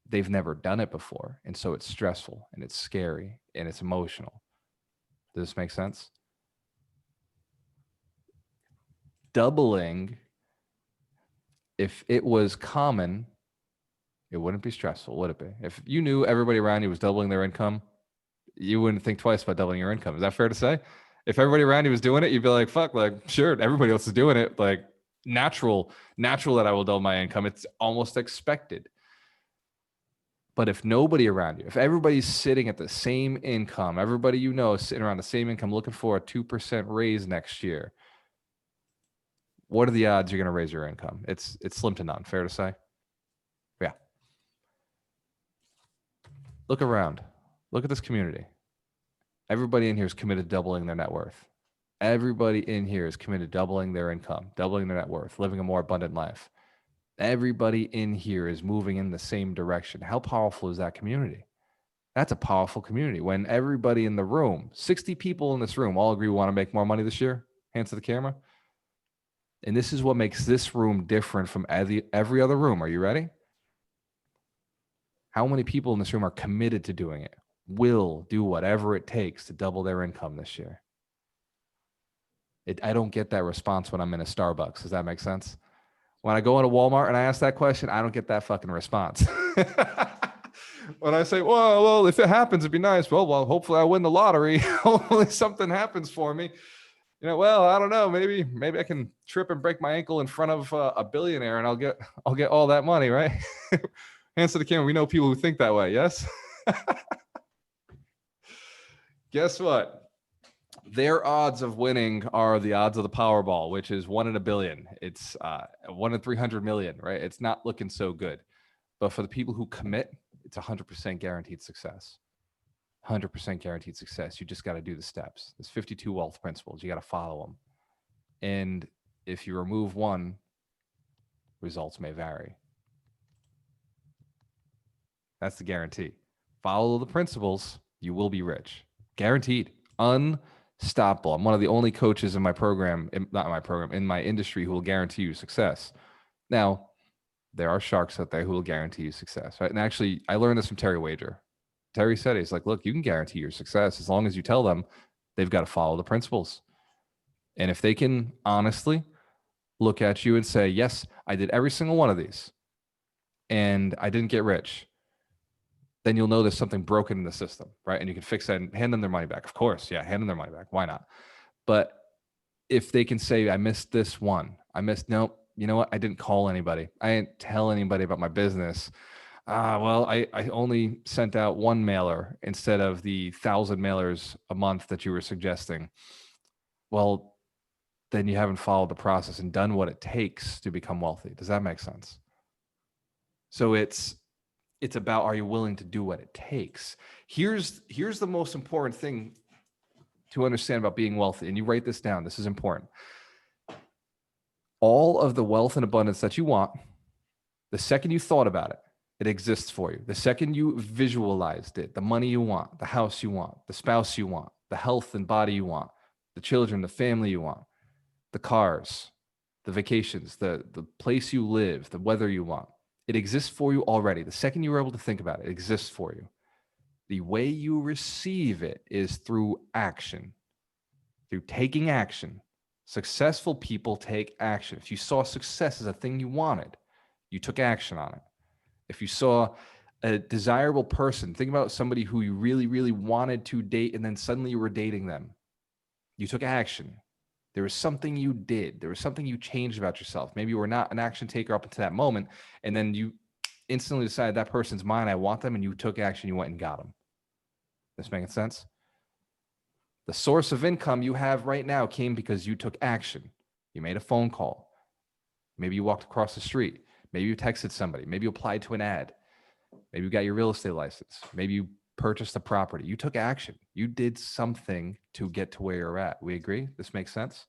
they've never done it before. And so it's stressful and it's scary and it's emotional. Does this make sense? Doubling, if it was common, it wouldn't be stressful, would it be? If you knew everybody around you was doubling their income, you wouldn't think twice about doubling your income. Is that fair to say? If everybody around you was doing it, you'd be like, fuck, like, sure, everybody else is doing it. Like, natural that I will double my income. It's almost expected. But if nobody around you, if everybody's sitting at the same income, everybody you know is sitting around the same income looking for a 2% raise next year, what are the odds you're going to raise your income? It's slim to none. Fair to say? Yeah. Look around. Look at this community. Everybody in here is committed to doubling their net worth. Everybody in here is committed to doubling their income, doubling their net worth, living a more abundant life. Everybody in here is moving in the same direction. How powerful is that community? That's a powerful community. When everybody in the room, 60 people in this room all agree we want to make more money this year, hands to the camera. And this is what makes this room different from every other room. Are you ready? How many people in this room are committed to doing it, will do whatever it takes to double their income this year? I don't get that response when I'm in a Starbucks. Does that make sense? When I go into Walmart and I ask that question, I don't get that fucking response. When I say, well, if it happens, it'd be nice. Well, hopefully I win the lottery. Hopefully something happens for me. Well, I don't know. Maybe I can trip and break my ankle in front of a billionaire, and I'll get all that money, right? Hands to the camera. We know people who think that way. Yes. Guess what? Their odds of winning are the odds of the Powerball, which is 1 in a billion. It's 1 in 300 million, right? It's not looking so good. But for the people who commit, it's 100% guaranteed success. 100% guaranteed success. You just got to do the steps. There's 52 wealth principles. You got to follow them. And if you remove one, results may vary. That's the guarantee. Follow the principles, you will be rich. Guaranteed. Unstoppable. I'm one of the only coaches in my program, not in my program, in my industry who will guarantee you success. Now, there are sharks out there who will guarantee you success, right? And actually, I learned this from Terry Wager. Terry said, he's like, look, you can guarantee your success as long as you tell them they've got to follow the principles. And if they can honestly look at you and say, yes, I did every single one of these and I didn't get rich, then you'll know there's something broken in the system, right? And you can fix that and hand them their money back. Of course, yeah, hand them their money back. Why not? But if they can say, I missed this one, nope, you know what? I didn't call anybody. I didn't tell anybody about my business. Well, I only sent out one mailer instead of the 1,000 mailers a month that you were suggesting. Well, then you haven't followed the process and done what it takes to become wealthy. Does that make sense? So it's about, are you willing to do what it takes? Here's the most important thing to understand about being wealthy. And you write this down. This is important. All of the wealth and abundance that you want, the second you thought about it, it exists for you. The second you visualized it, the money you want, the house you want, the spouse you want, the health and body you want, the children, the family you want, the cars, the vacations, the place you live, the weather you want, it exists for you already. The second you were able to think about it, it exists for you. The way you receive it is through action, through taking action. Successful people take action. If you saw success as a thing you wanted, you took action on it. If you saw a desirable person, think about somebody who you really, really wanted to date, and then suddenly you were dating them. You took action. There was something you did. There was something you changed about yourself. Maybe you were not an action taker up until that moment, and then you instantly decided that person's mine, I want them, and you took action, you went and got them. This making sense? The source of income you have right now came because you took action. You made a phone call. Maybe you walked across the street. Maybe you texted somebody. Maybe you applied to an ad. Maybe you got your real estate license. Maybe you purchased a property. You took action. You did something to get to where you're at. We agree? This makes sense?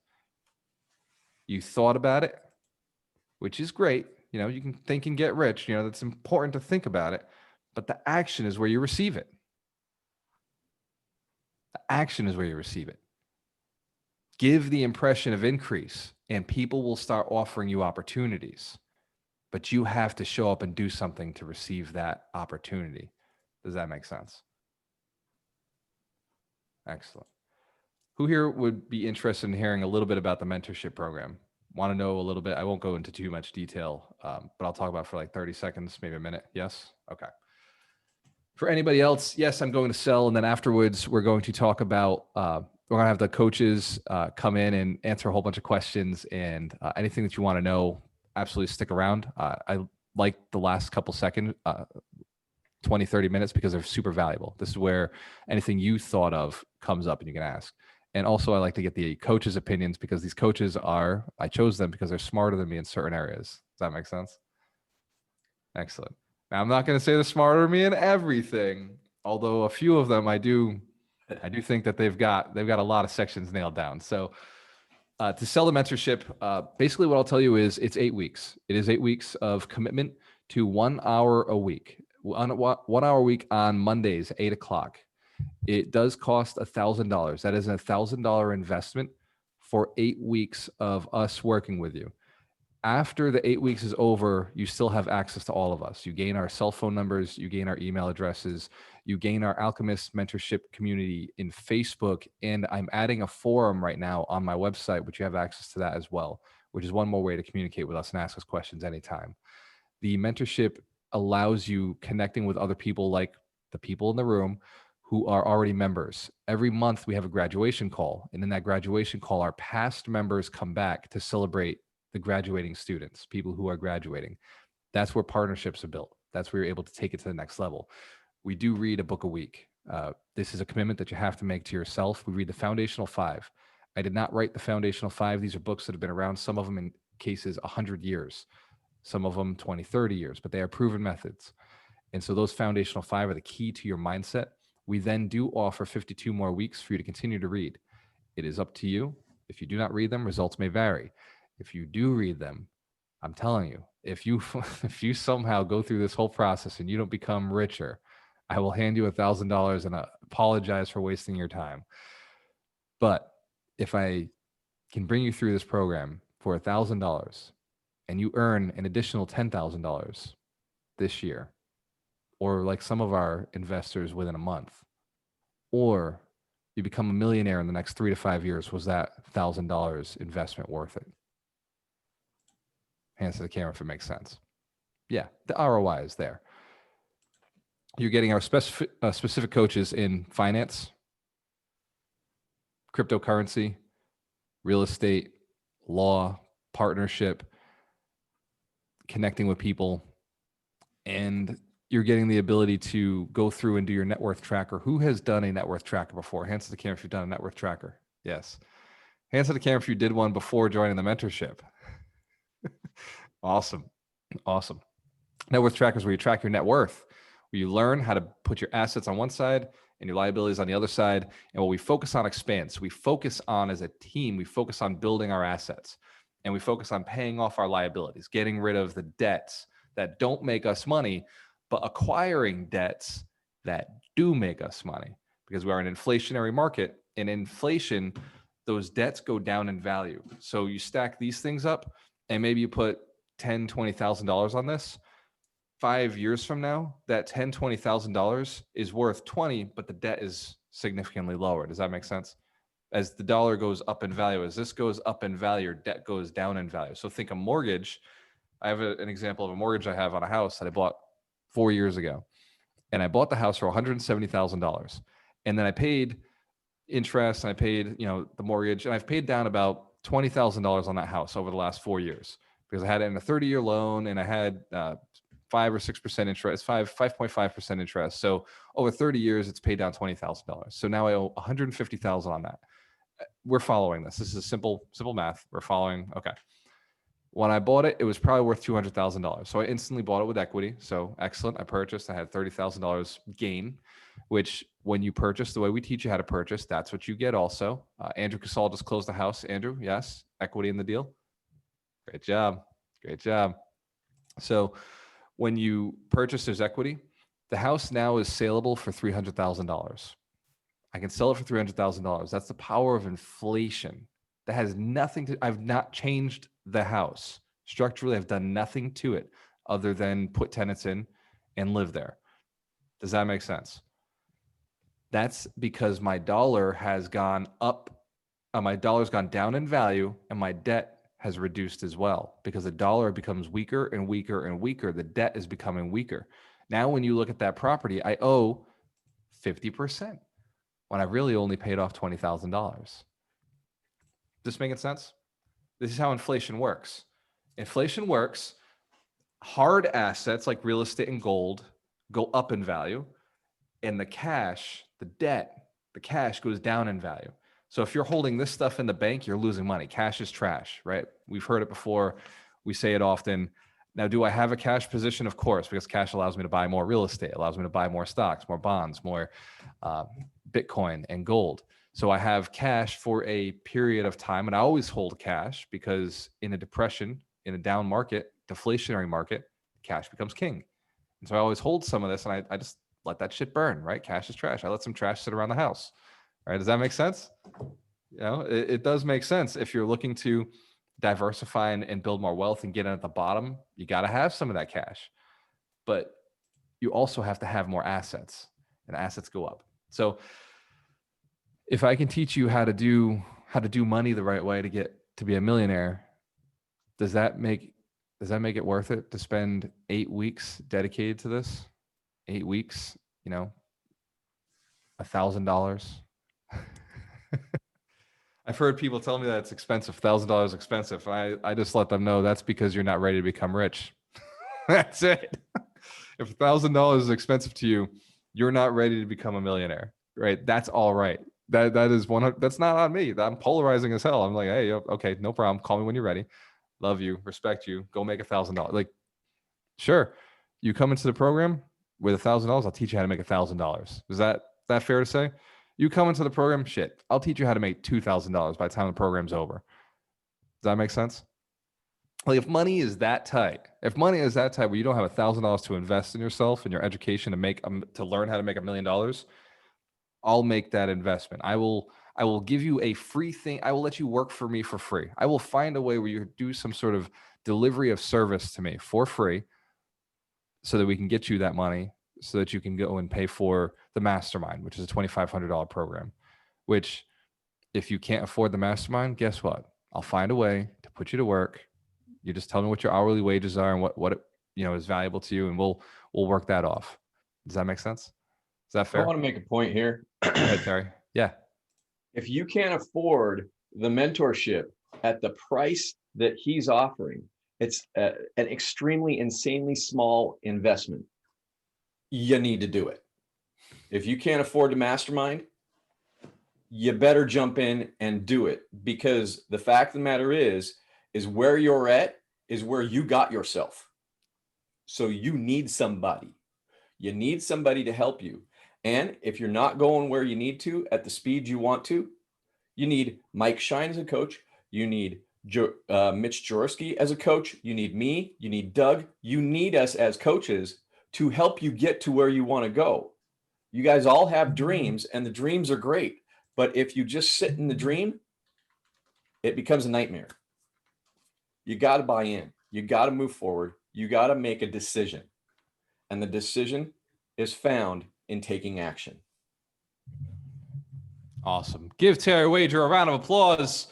You thought about it, which is great. You can think and get rich. That's important to think about it. But the action is where you receive it. The action is where you receive it. Give the impression of increase, and people will start offering you opportunities. But you have to show up and do something to receive that opportunity. Does that make sense? Excellent. Who here would be interested in hearing a little bit about the mentorship program? Want to know a little bit? I won't go into too much detail, but I'll talk about it for like 30 seconds, maybe a minute. Yes? Okay. For anybody else, yes, I'm going to sell. And then afterwards, we're going to talk about, we're going to have the coaches come in and answer a whole bunch of questions, and anything that you want to know, absolutely stick around. I like the last couple seconds, 20, 30 minutes, because they're super valuable. This is where anything you thought of comes up and you can ask. And also I like to get the coaches' opinions, because these coaches I chose them because they're smarter than me in certain areas. Does that make sense? Excellent. Now, I'm not going to say they're smarter than me in everything, although a few of them I do think that they've got a lot of sections nailed down. So to sell the mentorship, basically what I'll tell you is it's 8 weeks. It is 8 weeks of commitment to 1 hour a week, 1 hour a week on Mondays, 8 o'clock. It does cost $1,000. That is a $1,000 investment for 8 weeks of us working with you. After the 8 weeks is over, you still have access to all of us. You gain our cell phone numbers, you gain our email addresses, you gain our Alchemist mentorship community in Facebook, and I'm adding a forum right now on my website, which you have access to that as well, which is one more way to communicate with us and ask us questions anytime. The mentorship allows you connecting with other people like the people in the room who are already members. Every month we have a graduation call, and in that graduation call, our past members come back to celebrate the graduating students, people who are graduating. That's where partnerships are built. That's where you're able to take it to the next level. We do read a book a week. This is a commitment that you have to make to yourself. We read the Foundational 5. I did not write the Foundational 5. These are books that have been around, some of them in cases 100 years, some of them 20, 30 years, but they are proven methods. And so those Foundational 5 are the key to your mindset. We then do offer 52 more weeks for you to continue to read. It is up to you. If you do not read them, results may vary. If you do read them, I'm telling you, if you somehow go through this whole process and you don't become richer, I will hand you $1,000 and apologize for wasting your time. But if I can bring you through this program for $1,000 and you earn an additional $10,000 this year, or like some of our investors within a month, or you become a millionaire in the next 3 to 5 years, was that $1,000 investment worth it? Hands to the camera if it makes sense. Yeah, the ROI is there. You're getting our specific coaches in finance, cryptocurrency, real estate, law, partnership, connecting with people, and you're getting the ability to go through and do your net worth tracker. Who has done a net worth tracker before? Hands to the camera if you've done a net worth tracker. Yes. Hands to the camera if you did one before joining the mentorship. Awesome. Awesome. Net worth tracker is where you track your net worth, where you learn how to put your assets on one side and your liabilities on the other side. And what we focus on expands. So we focus on, as a team, we focus on building our assets, and we focus on paying off our liabilities, getting rid of the debts that don't make us money, but acquiring debts that do make us money, because we are an inflationary market. In inflation, those debts go down in value. So you stack these things up, and maybe you put $10,000, $20,000 on this. 5 years from now, that $10,000, $20,000 is worth 20, but the debt is significantly lower. Does that make sense? As the dollar goes up in value, as this goes up in value, your debt goes down in value. So think a mortgage. I have an example of a mortgage I have on a house that I bought 4 years ago. And I bought the house for $170,000. And then I paid interest, and I paid, the mortgage, and I've paid down about $20,000 on that house over the last 4 years, because I had it in a 30-year loan, and I had 5 or 6% interest, 5.5% interest. So over 30 years, it's paid down $20,000. So now I owe $150,000 on that. We're following this. This is simple math. We're following. Okay. When I bought it, it was probably worth $200,000. So I instantly bought it with equity. So excellent. I purchased. I had $30,000 gain, which when you purchase the way we teach you how to purchase, that's what you get also. Andrew Casal just closed the house. Andrew, yes, equity in the deal. Great job. Great job. So when you purchase, there's equity. The house now is saleable for $300,000. I can sell it for $300,000. That's the power of inflation. That has nothing to, I've not changed the house. Structurally, I've done nothing to it other than put tenants in and live there. Does that make sense? That's because my dollar has gone up, my dollar's gone down in value, and my debt has reduced as well, because the dollar becomes weaker and weaker and weaker. The debt is becoming weaker. Now, when you look at that property, I owe 50% when I really only paid off $20,000. This making sense? This is how inflation works. Inflation works. Hard assets like real estate and gold go up in value, and the cash, the debt, the cash goes down in value. So if you're holding this stuff in the bank, you're losing money. Cash is trash, right? We've heard it before. We say it often. Now, do I have a cash position? Of course, because cash allows me to buy more real estate, allows me to buy more stocks, more bonds, more Bitcoin and gold. So I have cash for a period of time, and I always hold cash, because in a depression, in a down market, deflationary market, cash becomes king. And so I always hold some of this, and I just let that shit burn, right? Cash is trash. I let some trash sit around the house. All right, does that make sense? You know, it does make sense. If you're looking to diversify and build more wealth and get in at the bottom, you got to have some of that cash. But you also have to have more assets, and assets go up. So if I can teach you how to do money the right way to be a millionaire, does that make it worth it to spend 8 weeks dedicated to this? 8 weeks, you know, $1,000. I've heard people tell me that it's expensive. $1,000 expensive. I just let them know that's because you're not ready to become rich. That's it. If $1,000 is expensive to you, you're not ready to become a millionaire, right? That's all right. That is one. That's not on me. I'm polarizing as hell. I'm like, hey, okay, no problem. Call me when you're ready. Love you, respect you. Go make $1,000. Like, sure, you come into the program with $1,000. I'll teach you how to make $1,000. Is that fair to say? You come into the program, shit, I'll teach you how to make $2,000 by the time the program's over. Does that make sense? Like, if money is that tight where you don't have $1,000 to invest in yourself and your education to learn how to make $1 million, I'll make that investment. I will give you a free thing. I will let you work for me for free. I will find a way where you do some sort of delivery of service to me for free so that we can get you that money so that you can go and pay for the mastermind, which is a $2,500 program, which if you can't afford the mastermind, guess what? I'll find a way to put you to work. You just tell me what your hourly wages are and what it, is valuable to you, and we'll work that off. Does that make sense? Is that I fair? want to make a point here. Go ahead, Terry. Yeah. If you can't afford the mentorship at the price that he's offering, it's an extremely insanely small investment. You need to do it. If you can't afford to mastermind, you better jump in and do it, because the fact of the matter is where you're at is where you got yourself. So you need somebody. You need somebody to help you. And if you're not going where you need to at the speed you want to, you need Mike Shine as a coach. You need Mitch Jaworski as a coach. You need me. You need Doug. You need us as coaches to help you get to where you want to go. You guys all have dreams, and the dreams are great. But if you just sit in the dream, it becomes a nightmare. You got to buy in. You got to move forward. You got to make a decision. And the decision is found in taking action. Awesome. Give Terry Wager a round of applause.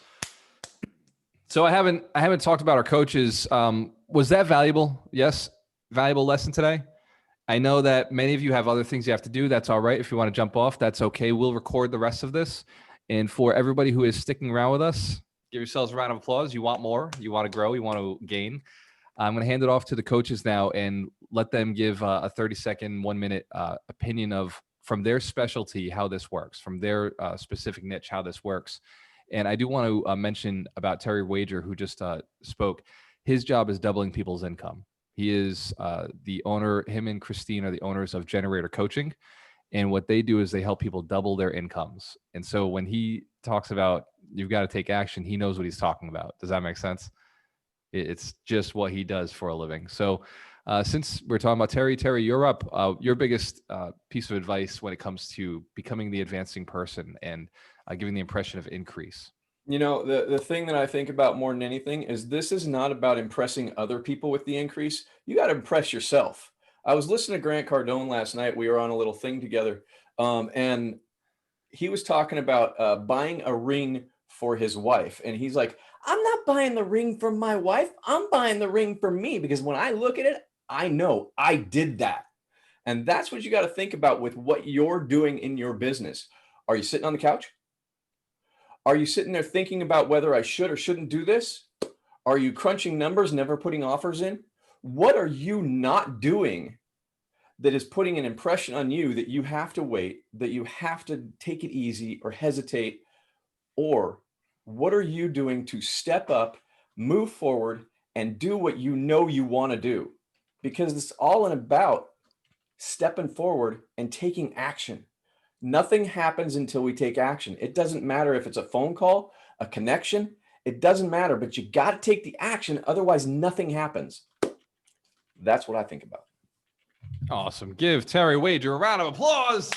So I haven't talked about our coaches. Was that valuable? Yes. Valuable lesson today. I know that many of you have other things you have to do. That's all right. If you want to jump off, that's okay. We'll record the rest of this. And for everybody who is sticking around with us, give yourselves a round of applause. You want more, you want to grow, you want to gain. I'm going to hand it off to the coaches now and let them give a 30-second, 1 minute opinion from their specialty, how this works, from their specific niche, how this works. And I do want to mention about Terry Wager, who just spoke. His job is doubling people's income. He is the owner. Him and Christine are the owners of Generator Coaching. And what they do is they help people double their incomes. And so when he talks about you've got to take action, he knows what he's talking about. Does that make sense? It's just what he does for a living. So since we're talking about Terry, you're up. Your biggest piece of advice when it comes to becoming the advancing person and giving the impression of increase. The thing that I think about more than anything is this is not about impressing other people with the increase. You got to impress yourself. I was listening to Grant Cardone last night. We were on a little thing together. And he was talking about buying a ring for his wife. And he's like, I'm not buying the ring for my wife. I'm buying the ring for me, because when I look at it, I know I did that. And that's what you got to think about with what you're doing in your business. Are you sitting on the couch? Are you sitting there thinking about whether I should or shouldn't do this? Are you crunching numbers, never putting offers in? What are you not doing that is putting an impression on you that you have to wait, that you have to take it easy or hesitate? Or what are you doing to step up, move forward, and do what you know you want to do? Because it's all about stepping forward and taking action. Nothing happens until we take action. It doesn't matter if it's a phone call, a connection, it doesn't matter, but you got to take the action. Otherwise, nothing happens. That's what I think about. Awesome. Give Terry Wager a round of applause.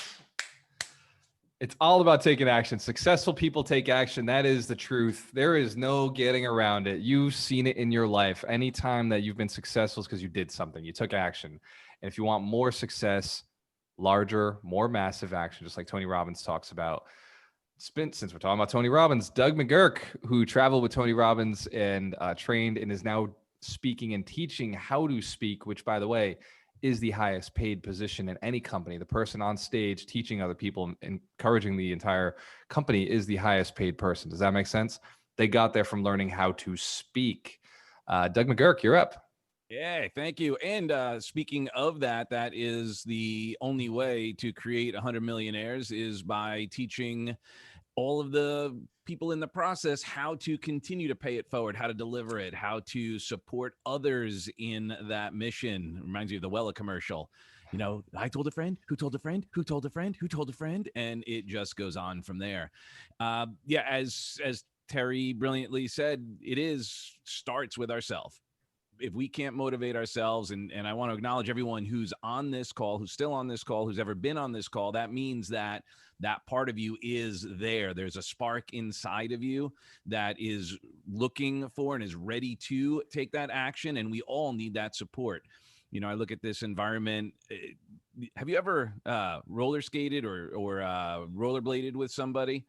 It's all about taking action. Successful people take action. That is the truth. There is no getting around it. You've seen it in your life. Anytime that you've been successful is because you did something. You took action. And if you want more success, larger, more massive action, just like Tony Robbins talks about. Since we're talking about Tony Robbins, Doug McGurk, who traveled with Tony Robbins and trained and is now speaking and teaching how to speak, which, by the way, is the highest paid position in any company. The person on stage teaching other people and encouraging the entire company is the highest paid person. Does that make sense? They got there from learning how to speak. Doug McGurk, you're up. Yeah, thank you. And speaking of that, that is the only way to create 100 millionaires is by teaching all of the people in the process how to continue to pay it forward, how to deliver it, how to support others in that mission. Reminds me of the Wella commercial. You know, I told a friend who told a friend who told a friend who told a friend, and it just goes on from there. Yeah, as Terry brilliantly said, starts with ourselves. If we can't motivate ourselves, and I want to acknowledge everyone who's on this call, who's still on this call, who's ever been on this call, that means that part of you is there. There's a spark inside of you that is looking for and is ready to take that action. And we all need that support. You know, I look at this environment. Have you ever roller skated or rollerbladed with somebody?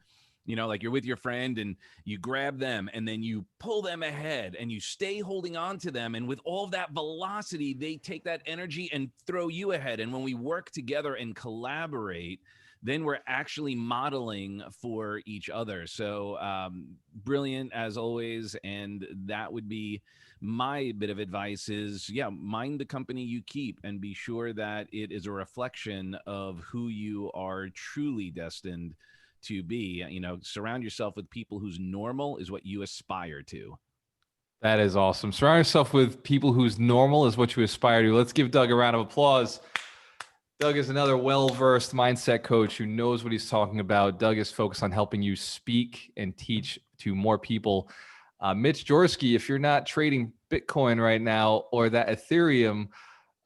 You know, like you're with your friend and you grab them and then you pull them ahead and you stay holding on to them. And with all of that velocity, they take that energy and throw you ahead. And when we work together and collaborate, then we're actually modeling for each other. So brilliant as always. And that would be my bit of advice is, yeah, mind the company you keep and be sure that it is a reflection of who you are truly destined to be. You know, surround yourself with people whose normal is what you aspire to. That is awesome. Surround yourself with people whose normal is what you aspire to. Let's give Doug a round of applause. Doug is another well-versed mindset coach who knows what he's talking about. Doug is focused on helping you speak and teach to more people. Mitch Jorsky, if you're not trading Bitcoin right now or that Ethereum,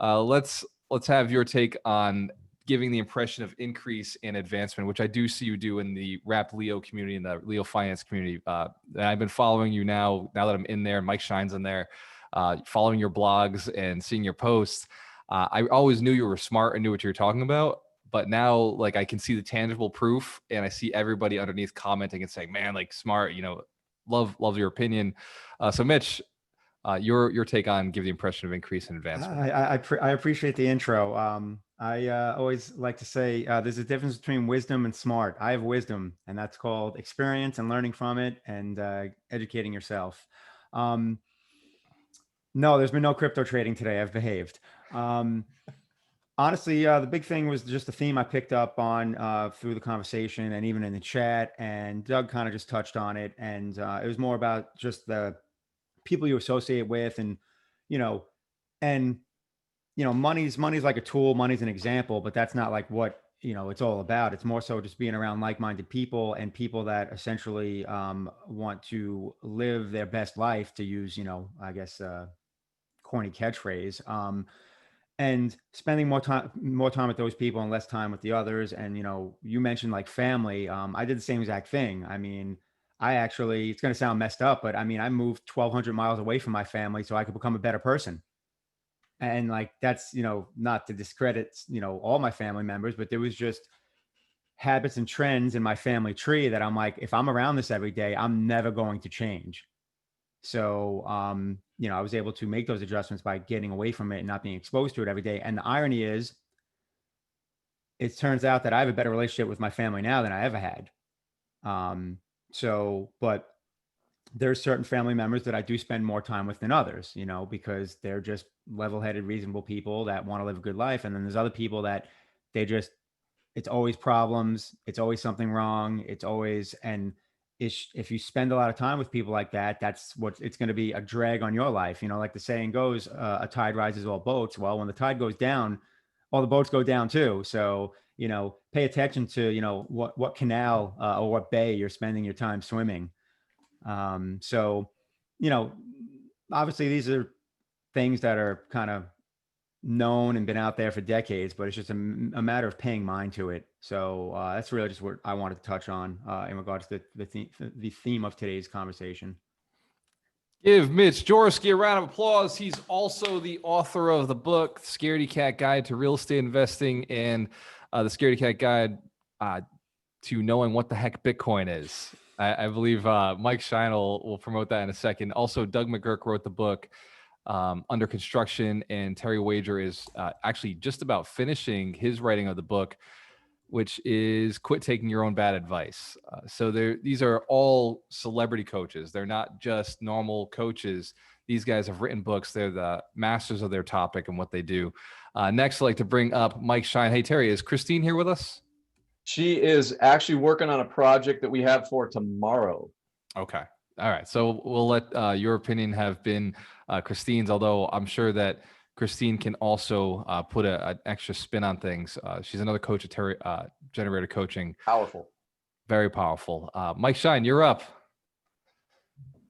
let's have your take on giving the impression of increase and advancement, which I do see you do in the Rap Leo community and the Leo finance community. And I've been following you now that I'm in there, Mike Shine's in there, following your blogs and seeing your posts. I always knew you were smart and knew what you were talking about, but now like I can see the tangible proof and I see everybody underneath commenting and saying, man, like smart, you know, love your opinion. So Mitch, your take on give the impression of increase and advancement. I appreciate the intro. I always like to say there's a difference between wisdom and smart. I have wisdom, and that's called experience and learning from it and educating yourself. No, there's been no crypto trading today. I've behaved. Honestly, the big thing was just the theme I picked up on through the conversation and even in the chat. And Doug kind of just touched on it. And it was more about just the people you associate with and money's like a tool, money's an example, but that's not like what it's all about. It's more so just being around like-minded people and people that essentially want to live their best life, to use I guess corny catchphrase, and spending more time with those people and less time with the others. And you mentioned like family. I did the same exact thing. I mean, I actually, it's going to sound messed up, but I mean, I moved 1,200 miles away from my family so I could become a better person. And like, that's, not to discredit, all my family members, but there was just habits and trends in my family tree that I'm like, if I'm around this every day, I'm never going to change. So, I was able to make those adjustments by getting away from it and not being exposed to it every day. And the irony is, it turns out that I have a better relationship with my family now than I ever had. But there's certain family members that I do spend more time with than others, because they're just level-headed, reasonable people that want to live a good life. And then there's other people that it's always problems. It's always something wrong. If you spend a lot of time with people like that, it's going to be a drag on your life. Like the saying goes, a tide rises all boats. Well, when the tide goes down, all the boats go down too. So, pay attention to, what canal or what bay you're spending your time swimming. Obviously these are things that are kind of known and been out there for decades, but it's just a matter of paying mind to it. So that's really just what I wanted to touch on in regards to the theme of today's conversation. Give Mitch Jaworski a round of applause. He's also the author of the book, Scaredy Cat Guide to Real Estate Investing, and the Scaredy Cat Guide to Knowing What the Heck Bitcoin Is. I believe Mike Schein will promote that in a second. Also, Doug McGurk wrote the book, Under Construction, and Terry Wager is actually just about finishing his writing of the book, which is Quit Taking Your Own Bad Advice. So these are all celebrity coaches. They're not just normal coaches. These guys have written books. They're the masters of their topic and what they do. Next, I'd like to bring up Mike Schein. Hey, Terry, is Christine here with us? She is actually working on a project that we have for tomorrow. Okay. All right. So we'll let your opinion have been Christine's, although I'm sure that Christine can also put an extra spin on things. She's another coach at Generator Coaching. Powerful. Very powerful. Mike Schein, you're up.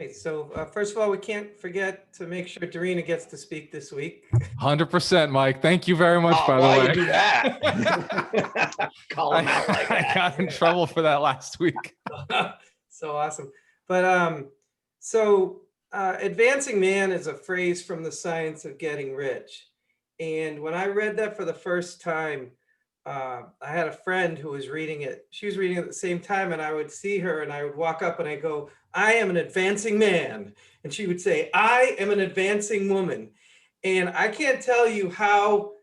Okay, so first of all, we can't forget to make sure Darina gets to speak this week. 100%, Mike. Thank you very much, by the Why way. you do that? Call him out like that. I got in trouble for that last week. So awesome. But advancing man is a phrase from the science of getting rich. And when I read that for the first time, I had a friend who was reading it. She was reading it at the same time, and I would see her and I would walk up and I go, I am an advancing man. And she would say, I am an advancing woman. And I can't tell you how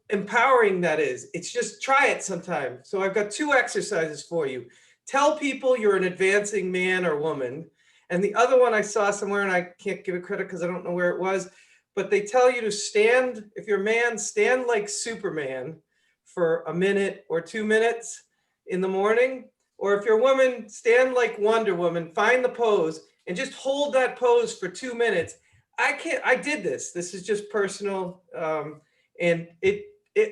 empowering that is. It's just try it sometime. So I've got 2 exercises for you. Tell people you're an advancing man or woman. And the other one I saw somewhere, and I can't give it credit because I don't know where it was, but they tell you to stand, if you're a man, stand like Superman for a minute or 2 minutes in the morning. Or if you're a woman, stand like Wonder Woman, find the pose and just hold that pose for 2 minutes. I did this. This is just personal. And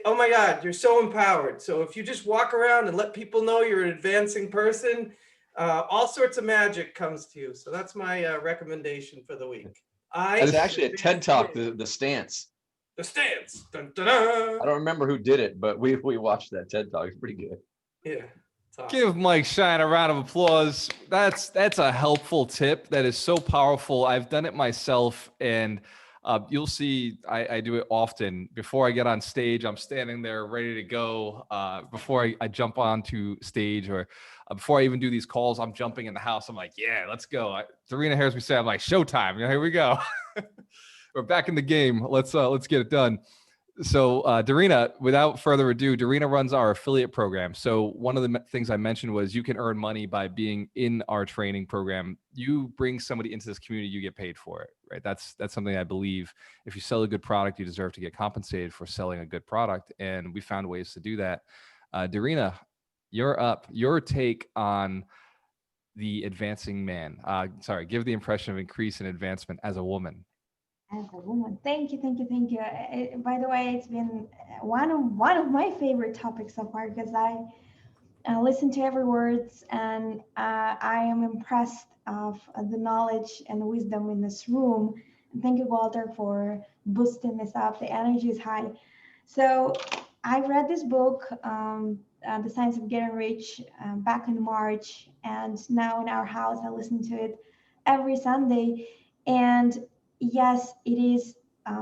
oh my God, you're so empowered. So if you just walk around and let people know you're an advancing person, all sorts of magic comes to you. So that's my recommendation for the week. It's actually a TED Talk, the stance. The stance. Dun, dun, dun. I don't remember who did it, but we watched that TED Talk. It's pretty good. Yeah. Awesome. Give Mike Schein a round of applause. That's a helpful tip that is so powerful. I've done it myself, and you'll see I do it often. Before I get on stage, I'm standing there ready to go. Before I jump onto stage, or before I even do these calls, I'm jumping in the house. I'm like, yeah, let's go. Darina hears me say, I'm like, showtime. Here we go. We're back in the game. Let's get it done. So Darina, without further ado, Darina runs our affiliate program. So one of the things I mentioned was you can earn money by being in our training program. You bring somebody into this community, you get paid for it, right? That's something I believe. If you sell a good product, you deserve to get compensated for selling a good product. And we found ways to do that. Darina, you're up. Your take on the advancing man. Give the impression of increase in advancement as a woman. As a woman, thank you. By the way, it's been one of my favorite topics so far because I listen to every word, and I am impressed of the knowledge and wisdom in this room. And thank you, Walter, for boosting this up. The energy is high. So I read this book, The Science of Getting Rich, back in March, and now in our house I listen to it every Sunday. And yes, it is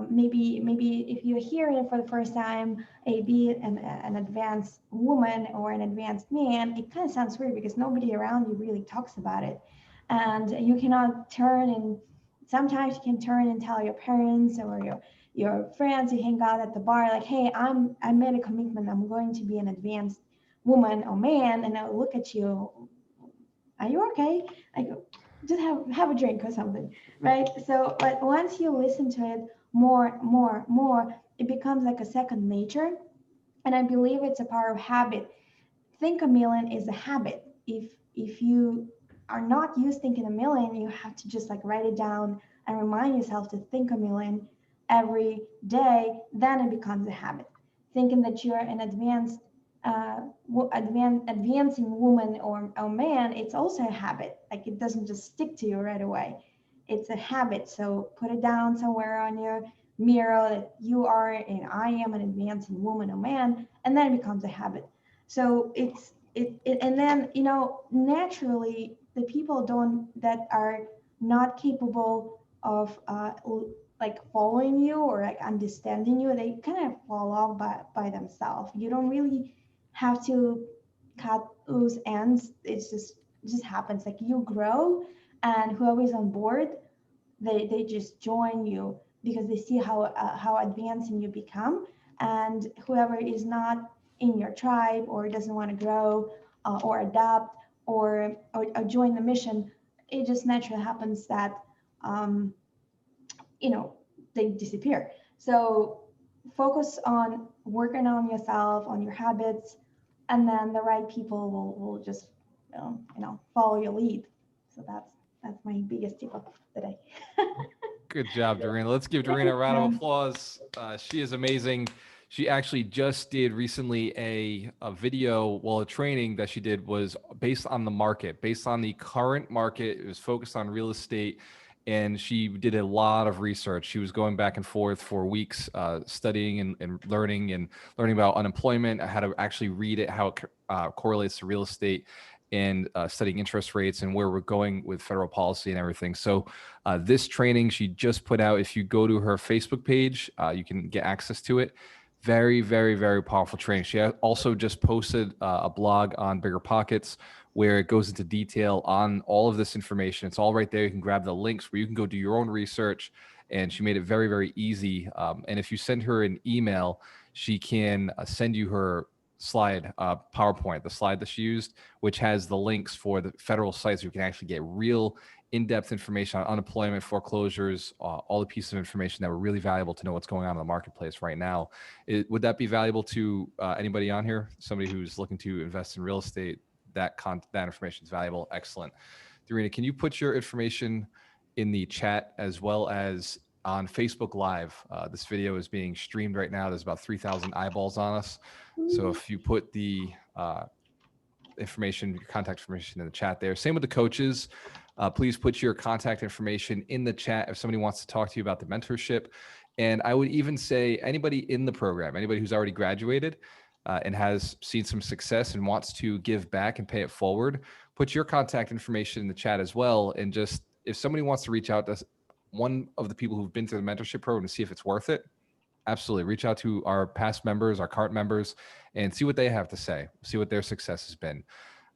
maybe if you're hearing it for the first time, be an advanced woman or an advanced man, it kind of sounds weird because nobody around you really talks about it. And you cannot sometimes you can turn and tell your parents or your friends you hang out at the bar, like, hey, I made a commitment, I'm going to be an advanced woman or man, and I'll look at you, are you okay? I go, just have a drink or something, right? So, but once you listen to it more, it becomes like a second nature. And I believe it's a part of habit. Think a million is a habit. If you are not used thinking a million, you have to just like write it down and remind yourself to think a million every day, then it becomes a habit. Thinking that you're an advancing woman or man, it's also a habit. Like it doesn't just stick to you right away. It's a habit. So put it down somewhere on your mirror that you are and I am an advancing woman or man, and then it becomes a habit. So and then, naturally the people that are not capable of like following you or like understanding you, they kind of fall off by themselves. You don't really have to cut loose ends. It just happens. Like you grow, and whoever's on board, they just join you because they see how advancing you become. And whoever is not in your tribe or doesn't want to grow or adapt or join the mission, it just naturally happens that um, they disappear. So focus on working on yourself, on your habits, and then the right people will just follow your lead. So that's my biggest tip of the day. Good job, Dorina. Let's give Dorina a round of applause. She is amazing. She actually just did recently a video, well, a training that she did was based on the market, based on the current market. It was focused on real estate, and she did a lot of research. She was going back and forth for weeks, studying and learning about unemployment, how to actually read it, how it correlates to real estate, and studying interest rates and where we're going with federal policy and everything. So this training she just put out, if you go to her Facebook page, you can get access to it. Very, very, very powerful training. She also just posted a blog on Bigger Pockets where it goes into detail on all of this information. It's all right there. You can grab the links where you can go do your own research. And she made it very, very easy. And if you send her an email, she can send you her slide, PowerPoint, the slide that she used, which has the links for the federal sites. You can actually get real in-depth information on unemployment, foreclosures, all the pieces of information that were really valuable to know what's going on in the marketplace right now. Would that be valuable to anybody on here? Somebody who's looking to invest in real estate, that information is valuable. Excellent. Dorina, can you put your information in the chat as well as on Facebook Live? This video is being streamed right now. There's about 3,000 eyeballs on us. So if you put the information, your contact information in the chat there. Same with the coaches. Please put your contact information in the chat if somebody wants to talk to you about the mentorship. And I would even say anybody in the program, anybody who's already graduated and has seen some success and wants to give back and pay it forward, put your contact information in the chat as well. And just if somebody wants to reach out to one of the people who've been through the mentorship program to see if it's worth it, absolutely. Reach out to our past members, our current members, and see what they have to say, see what their success has been.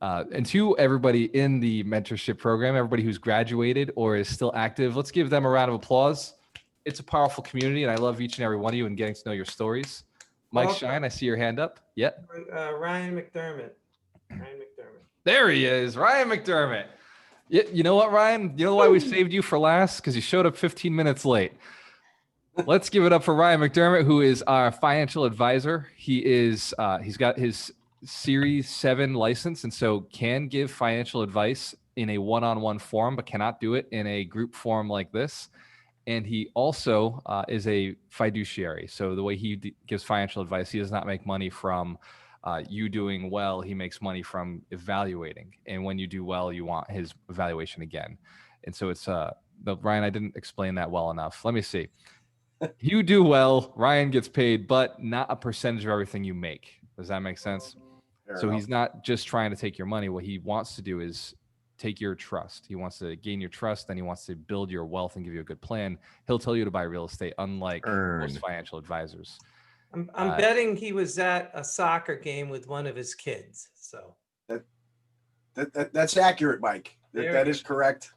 And to everybody in the mentorship program, everybody who's graduated or is still active, let's give them a round of applause. It's a powerful community, and I love each and every one of you and getting to know your stories. Mike Shine, I see your hand up. Yep. Ryan McDermott. Ryan McDermott. There he is, Ryan McDermott. You know what, Ryan? You know why we saved you for last? Because you showed up 15 minutes late. Let's give it up for Ryan McDermott, who is our financial advisor. He's got his Series 7 license, and so can give financial advice in a one-on-one form, but cannot do it in a group form like this. And he also is a fiduciary. So the way he gives financial advice, he does not make money from you doing well. He makes money from evaluating. And when you do well, you want his evaluation again. And so it's Ryan, I didn't explain that well enough. Let me see. You do well, Ryan gets paid, but not a percentage of everything you make. Does that make sense? So he's not just trying to take your money. What he wants to do is take your trust. He wants to gain your trust, then he wants to build your wealth and give you a good plan. He'll tell you to buy real estate, unlike most financial advisors. I'm betting he was at a soccer game with one of his kids. So that's accurate, Mike. That is correct.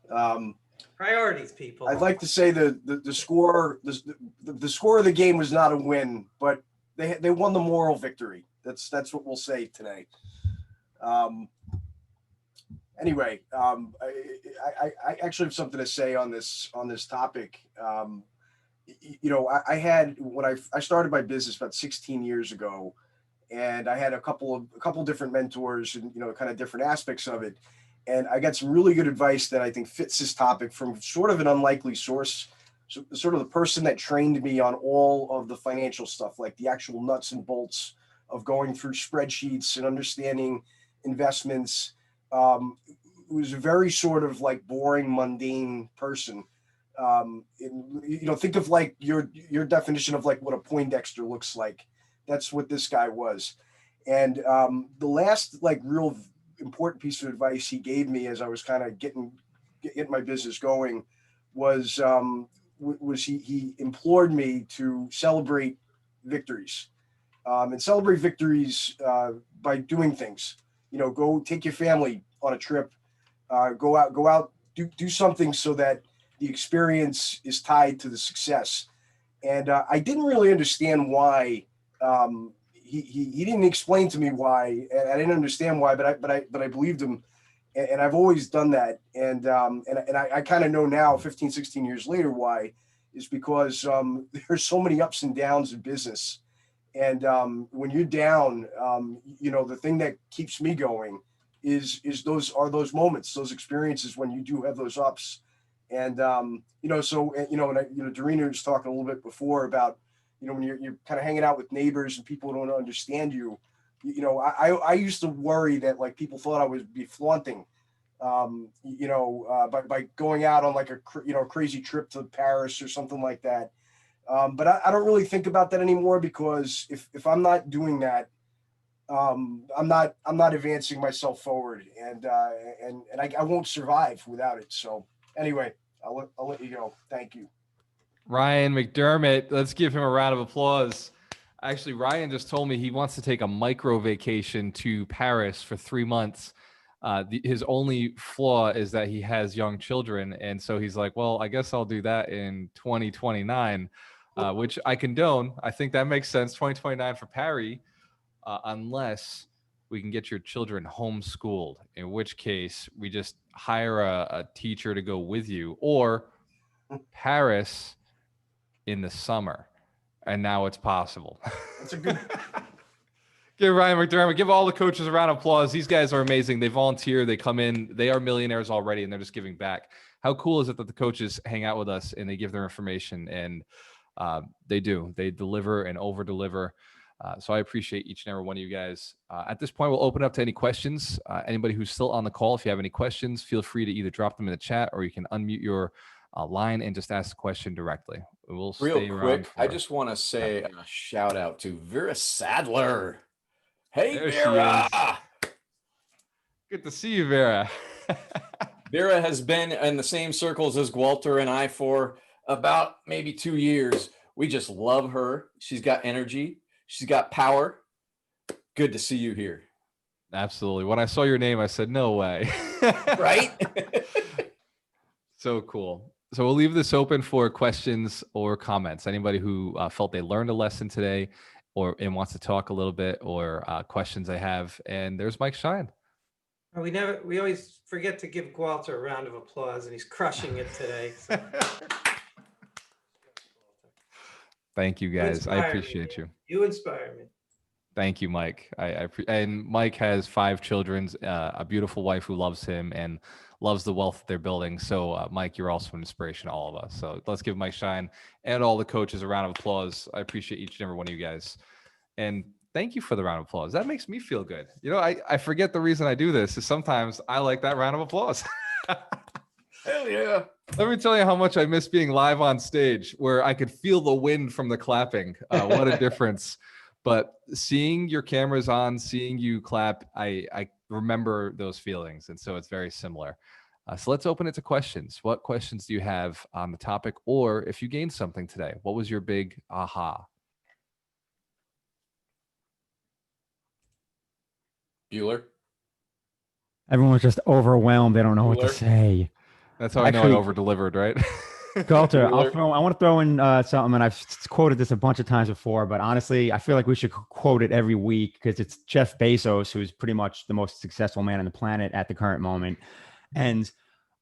Priorities, people. I'd like to say the score of the game was not a win, but they won the moral victory. That's what we'll say today. Anyway, I actually have something to say on this topic. I had when I started my business about 16 years ago, and I had a couple different mentors and kind of different aspects of it. And I got some really good advice that I think fits this topic from sort of an unlikely source. So sort of the person that trained me on all of the financial stuff, like the actual nuts and bolts of going through spreadsheets and understanding investments. Was a very sort of like boring, mundane person. Think of like your definition of like what a Poindexter looks like. That's what this guy was. And the last like real important piece of advice he gave me as I was kind of getting my business going was he implored me to celebrate victories, and celebrate victories by doing things. You know, go take your family on a trip, go out, do something so that the experience is tied to the success. And I didn't really understand why. He didn't explain to me why, and I didn't understand why, but I believed him, and I've always done that. And I kind of know now, 15, 16 years later, why is because there's so many ups and downs in business. And when you're down, you know, the thing that keeps me going is those moments, those experiences when you do have those ups. And you know, so you know, Dorina was talking a little bit before about, you know, when you're kind of hanging out with neighbors and people don't understand you. You know, I used to worry that like people thought I would be flaunting, you know, by going out on like a crazy trip to Paris or something like that. But I don't really think about that anymore, because if I'm not doing that, I'm not advancing myself forward, and I won't survive without it. So anyway, I'll let you go. Thank you. Ryan McDermott, let's give him a round of applause. Actually, Ryan just told me he wants to take a micro vacation to Paris for 3 months. His only flaw is that he has young children. And so he's like, well, I guess I'll do that in 2029, which I condone. I think that makes sense. 2029 for Paris, unless we can get your children homeschooled, in which case we just hire a teacher to go with you, or Paris in the summer. And now it's possible. That's a good. Give Ryan McDermott, give all the coaches a round of applause. These guys are amazing. They volunteer, they come in, they are millionaires already, and they're just giving back. How cool is it that the coaches hang out with us and they give their information, and they deliver and over deliver. So I appreciate each and every one of you guys. At this point, we'll open up to any questions. Anybody who's still on the call, if you have any questions, feel free to either drop them in the chat, or you can unmute your line and just ask the question directly. We'll Real stay quick, around I just want to say a shout out to Vera Sadler. Hey, There she Vera. is. Good to see you, Vera. Vera has been in the same circles as Walter and I for about maybe 2 years. We just love her. She's got energy. She's got power. Good to see you here. Absolutely. When I saw your name, I said, no way. Right? So cool. So we'll leave this open for questions or comments. Anybody who felt they learned a lesson today, and wants to talk a little bit, or questions they have. And there's Mike Shine. We always forget to give Walter a round of applause, and he's crushing it today. So. Thank you, guys. I appreciate you. You inspire me. Thank you, Mike. And Mike has 5 children, a beautiful wife who loves him and loves the wealth they're building. So, Mike, you're also an inspiration to all of us. So let's give Mike Shine and all the coaches a round of applause. I appreciate each and every one of you guys. And thank you for the round of applause. That makes me feel good. You know, I forget the reason I do this is sometimes I like that round of applause. Hell yeah. Let me tell you how much I miss being live on stage, where I could feel the wind from the clapping. What a difference. But seeing your cameras on, seeing you clap, I remember those feelings. And so it's very similar. So let's open it to questions. What questions do you have on the topic? Or if you gained something today, what was your big aha? Bueller. Everyone's just overwhelmed. They don't know what to Bueller. say. That's how I know I over-delivered, right? Galter, Bueller. I want to throw in something, and I've quoted this a bunch of times before, but honestly, I feel like we should quote it every week, because it's Jeff Bezos, who's pretty much the most successful man on the planet at the current moment. And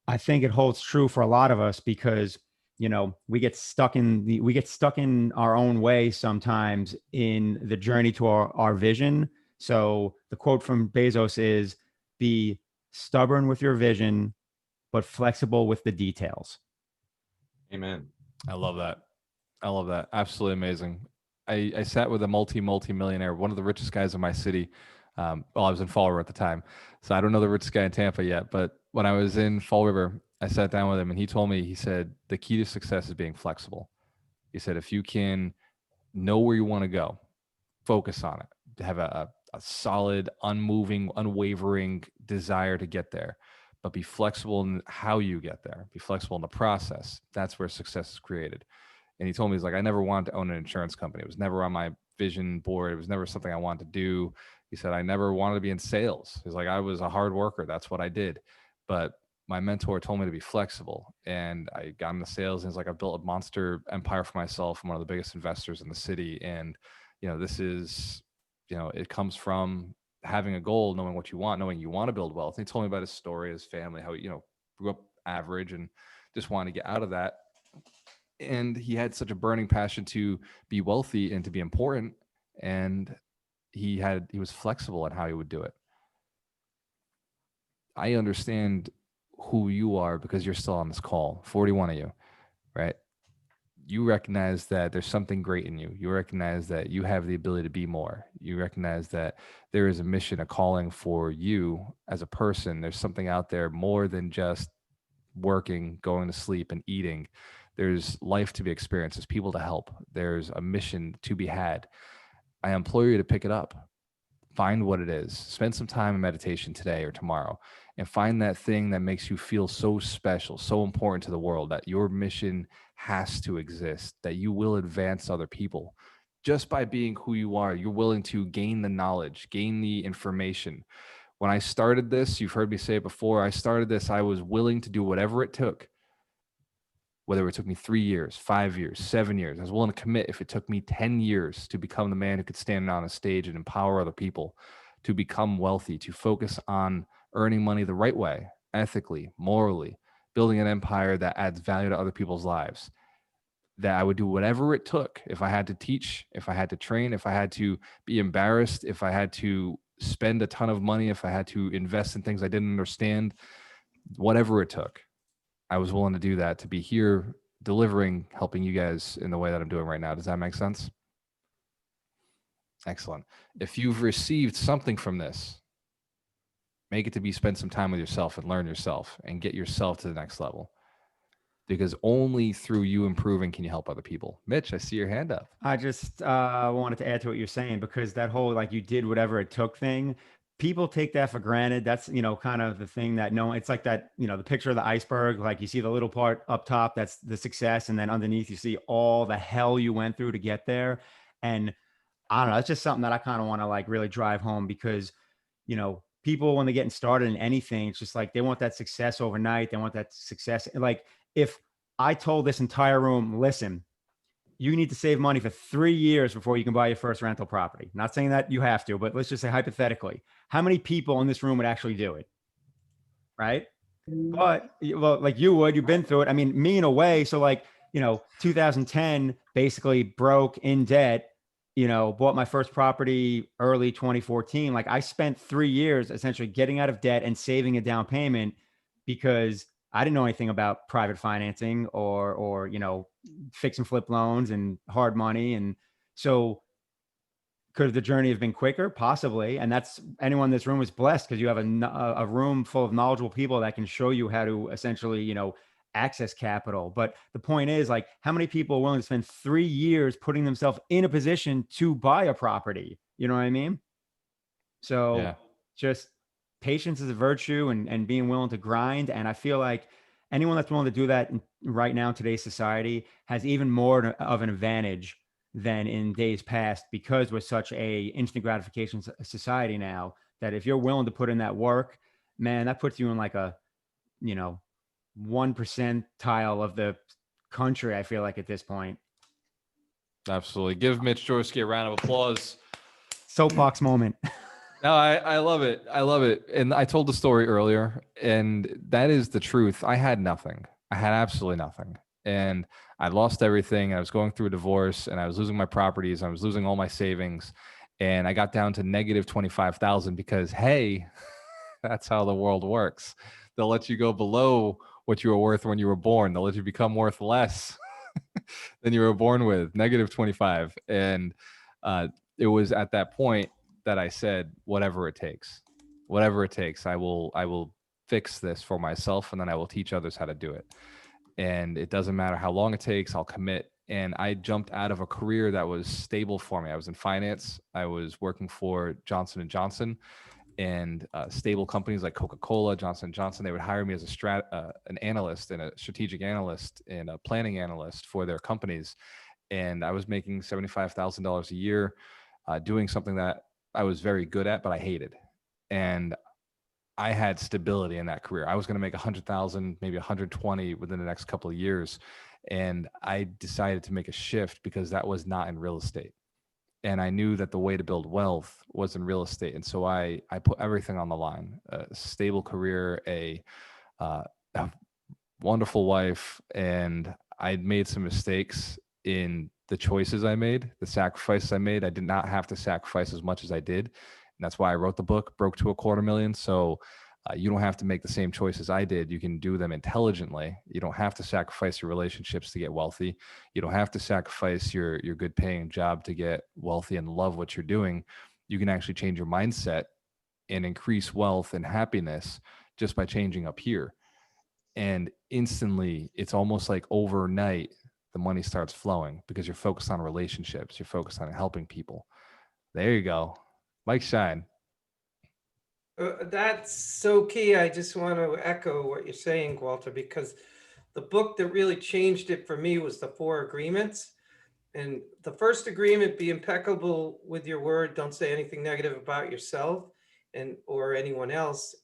I think it holds true for a lot of us, because, you know, we get stuck in our own way sometimes in the journey to our vision. So the quote from Bezos is, be stubborn with your vision, but flexible with the details. Amen. I love that. I love that. Absolutely amazing. I sat with a multi-millionaire, one of the richest guys in my city. Well, I was in Fall River at the time, so I don't know the richest guy in Tampa yet. But when I was in Fall River, I sat down with him, and he told me, he said, the key to success is being flexible. He said, if you can know where you want to go, focus on it, have a a solid, unmoving, unwavering desire to get there, but be flexible in how you get there. Be flexible in the process. That's where success is created. And he told me, he's like, I never wanted to own an insurance company. It was never on my vision board. It was never something I wanted to do. He said, I never wanted to be in sales. He's like, I was a hard worker. That's what I did. But my mentor told me to be flexible, and I got into sales. And he's like, I've built a monster empire for myself. I'm one of the biggest investors in the city. And, this is, it comes from having a goal, knowing what you want, knowing you want to build wealth. And he told me about his story, his family, how, grew up average and just wanted to get out of that. And he had such a burning passion to be wealthy and to be important. And he was flexible in how he would do it. I understand who you are because you're still on this call, 41 of you, right? You recognize that there's something great in you. You recognize that you have the ability to be more. You recognize that there is a mission, a calling for you as a person. There's something out there more than just working, going to sleep, and eating. There's life to be experienced. There's people to help. There's a mission to be had. I implore you to pick it up. Find what it is. Spend some time in meditation today or tomorrow and find that thing that makes you feel so special, so important to the world, that your mission has to exist, that you will advance other people. Just by being who you are, you're willing to gain the knowledge, gain the information. When I started this, you've heard me say it before, I started this, I was willing to do whatever it took. Whether it took me 3 years, 5 years, 7 years, I was willing to commit if it took me 10 years to become the man who could stand on a stage and empower other people, to become wealthy, to focus on earning money the right way, ethically, morally, building an empire that adds value to other people's lives. That I would do whatever it took. If I had to teach, if I had to train, if I had to be embarrassed, if I had to spend a ton of money, if I had to invest in things I didn't understand, whatever it took. I was willing to do that, to be here delivering, helping you guys in the way that I'm doing right now. Does that make sense? Excellent. If you've received something from this, make it to be spend some time with yourself and learn yourself and get yourself to the next level. Because only through you improving can you help other people. Mitch, I see your hand up. I just wanted to add to what you're saying, because that whole, like, you did whatever it took thing, people take that for granted. That's, kind of the thing that it's like that, the picture of the iceberg, like you see the little part up top, that's the success. And then underneath you see all the hell you went through to get there. And I don't know, it's just something that I kind of want to like really drive home, because, people, when they're getting started in anything, it's just like, they want that success overnight. They want that success. Like, if I told this entire room, listen, you need to save money for 3 years before you can buy your first rental property. Not saying that you have to, but let's just say hypothetically, how many people in this room would actually do it? Right? But, well, like you would, you've been through it. I mean, me in a way. So like, 2010, basically broke, in debt, bought my first property early 2014. Like, I spent 3 years essentially getting out of debt and saving a down payment, because I didn't know anything about private financing or fix and flip loans and hard money. And so could the journey have been quicker? Possibly. And that's, anyone in this room is blessed, because you have a room full of knowledgeable people that can show you how to essentially, access capital. But the point is, like, how many people are willing to spend 3 years putting themselves in a position to buy a property? You know what I mean? So Yeah. just patience is a virtue, and being willing to grind. And I feel like anyone that's willing to do that right now in today's society has even more of an advantage than in days past, because we're such a instant gratification society now, that if you're willing to put in that work, man, that puts you in like a, 1% of the country, I feel like, at this point. Absolutely. Give Mitch Jorsky a round of applause. Soapbox moment. No, I love it. I love it. And I told the story earlier, and that is the truth. I had nothing. I had absolutely nothing. And I lost everything. I was going through a divorce, and I was losing my properties. I was losing all my savings. And I got down to negative 25,000, because, hey, that's how the world works. They'll let you go below what you were worth when you were born. They'll let you become worth less than you were born with, negative 25. And it was at that point that I said, whatever it takes, I will fix this for myself, and then I will teach others how to do it. And it doesn't matter how long it takes. I'll commit And I jumped out of a career that was stable for me. I was in finance. I was working for Johnson and Johnson, and stable companies like Coca-Cola, Johnson and Johnson. They would hire me as an analyst and a strategic analyst and a planning analyst for their companies. And I was making $75,000 a year, doing something that I was very good at, but I hated. And I had stability in that career. I was going to make 100,000, maybe 120 within the next couple of years. And I decided to make a shift because that was not in real estate. And I knew that the way to build wealth was in real estate. And so I put everything on the line: a stable career, a wonderful wife. And I made some mistakes in the choices I made, the sacrifices I made. I did not have to sacrifice as much as I did. And that's why I wrote the book, Broke to $250,000. So you don't have to make the same choices I did. You can do them intelligently. You don't have to sacrifice your relationships to get wealthy. You don't have to sacrifice your good paying job to get wealthy and love what you're doing. You can actually change your mindset and increase wealth and happiness just by changing up here. And instantly, it's almost like overnight, the money starts flowing because you're focused on relationships. You're focused on helping people. There you go. Mike Shine. That's so key. I just want to echo what you're saying, Walter, because the book that really changed it for me was the 4 agreements. And the first agreement: be impeccable with your word. Don't say anything negative about yourself and or anyone else.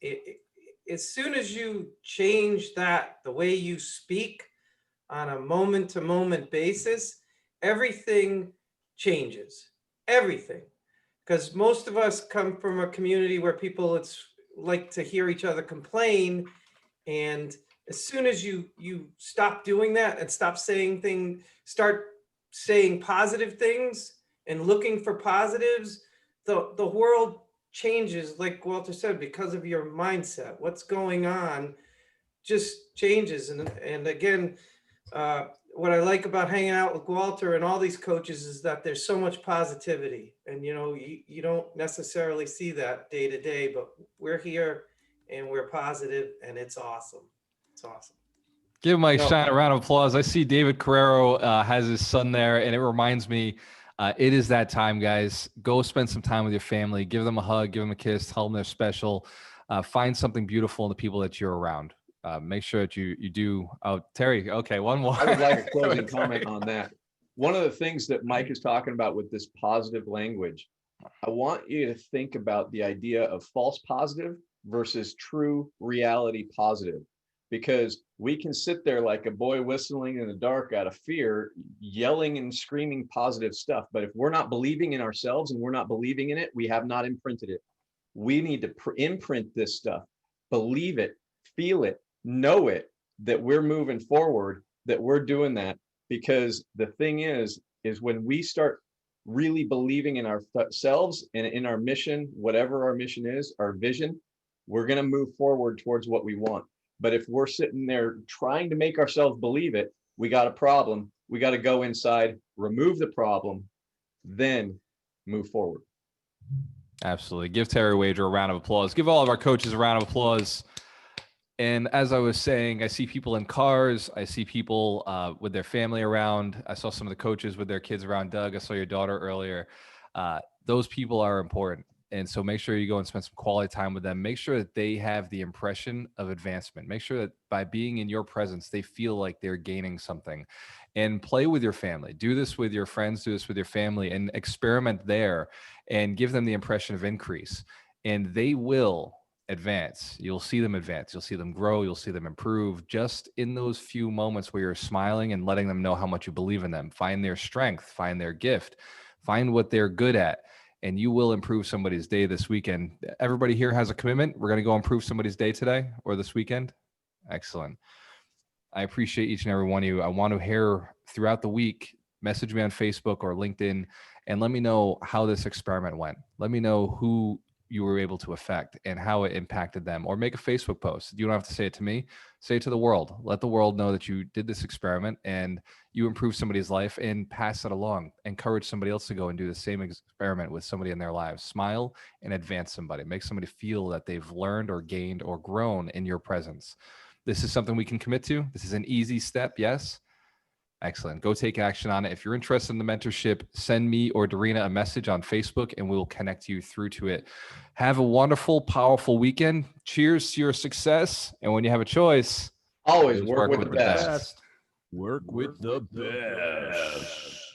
As soon as you change that, the way you speak on a moment-to-moment basis, everything changes. Everything. Because most of us come from a community where people like to hear each other complain. And as soon as you stop doing that and start saying positive things and looking for positives, the world changes, like Walter said, because of your mindset. What's going on just changes. And again, what I like about hanging out with Walter and all these coaches is that there's so much positivity. And you don't necessarily see that day to day, but we're here and we're positive, and it's awesome. It's awesome. Give Mike Shine a round of applause. I see David Carrero has his son there, and it reminds me, it is that time, guys. Go spend some time with your family. Give them a hug, give them a kiss, tell them they're special. Find something beautiful in the people that you're around. Make sure that you do. Oh, Terry. Okay, one more. I would like a closing comment on that. One of the things that Mike is talking about with this positive language, I want you to think about the idea of false positive versus true reality positive, because we can sit there like a boy whistling in the dark out of fear, yelling and screaming positive stuff. But if we're not believing in ourselves and we're not believing in it, we have not imprinted it. We need to imprint this stuff, believe it, feel it, know it, that we're moving forward, that we're doing that. Because the thing is when we start really believing in ourselves and in our mission, whatever our mission is, our vision, we're going to move forward towards what we want. But if we're sitting there trying to make ourselves believe it, we got a problem. We got to go inside, remove the problem, then move forward. Absolutely. Give Terry Wager a round of applause. Give all of our coaches a round of applause. And as I was saying, I see people in cars. I see people with their family around. I saw some of the coaches with their kids around. Doug, I saw your daughter earlier. Those people are important. And so make sure you go and spend some quality time with them. Make sure that they have the impression of advancement. Make sure that by being in your presence, they feel like they're gaining something. And play with your family. Do this with your friends. Do this with your family, and experiment there and give them the impression of increase. And they will advance. You'll see them advance. You'll see them grow. You'll see them improve just in those few moments where you're smiling and letting them know how much you believe in them. Find their strength, find their gift, find what they're good at, and you will improve somebody's day this weekend. Everybody here has a commitment. We're going to go improve somebody's day today or this weekend. Excellent. I appreciate each and every one of you. I want to hear throughout the week, message me on Facebook or LinkedIn and let me know how this experiment went. Let me know who you were able to affect and how it impacted them, or make a Facebook post. You don't have to say it to me, say it to the world. Let the world know that you did this experiment and you improved somebody's life, and pass it along. Encourage somebody else to go and do the same experiment with somebody in their lives. Smile and advance somebody. Make somebody feel that they've learned or gained or grown in your presence. This is something we can commit to. This is an easy step, yes, Excellent. Go take action on it. If you're interested in the mentorship, send me or Darina a message on Facebook and we'll connect you through to it. Have a wonderful, powerful weekend. Cheers to your success. And when you have a choice, Always work with the best. Work with the best.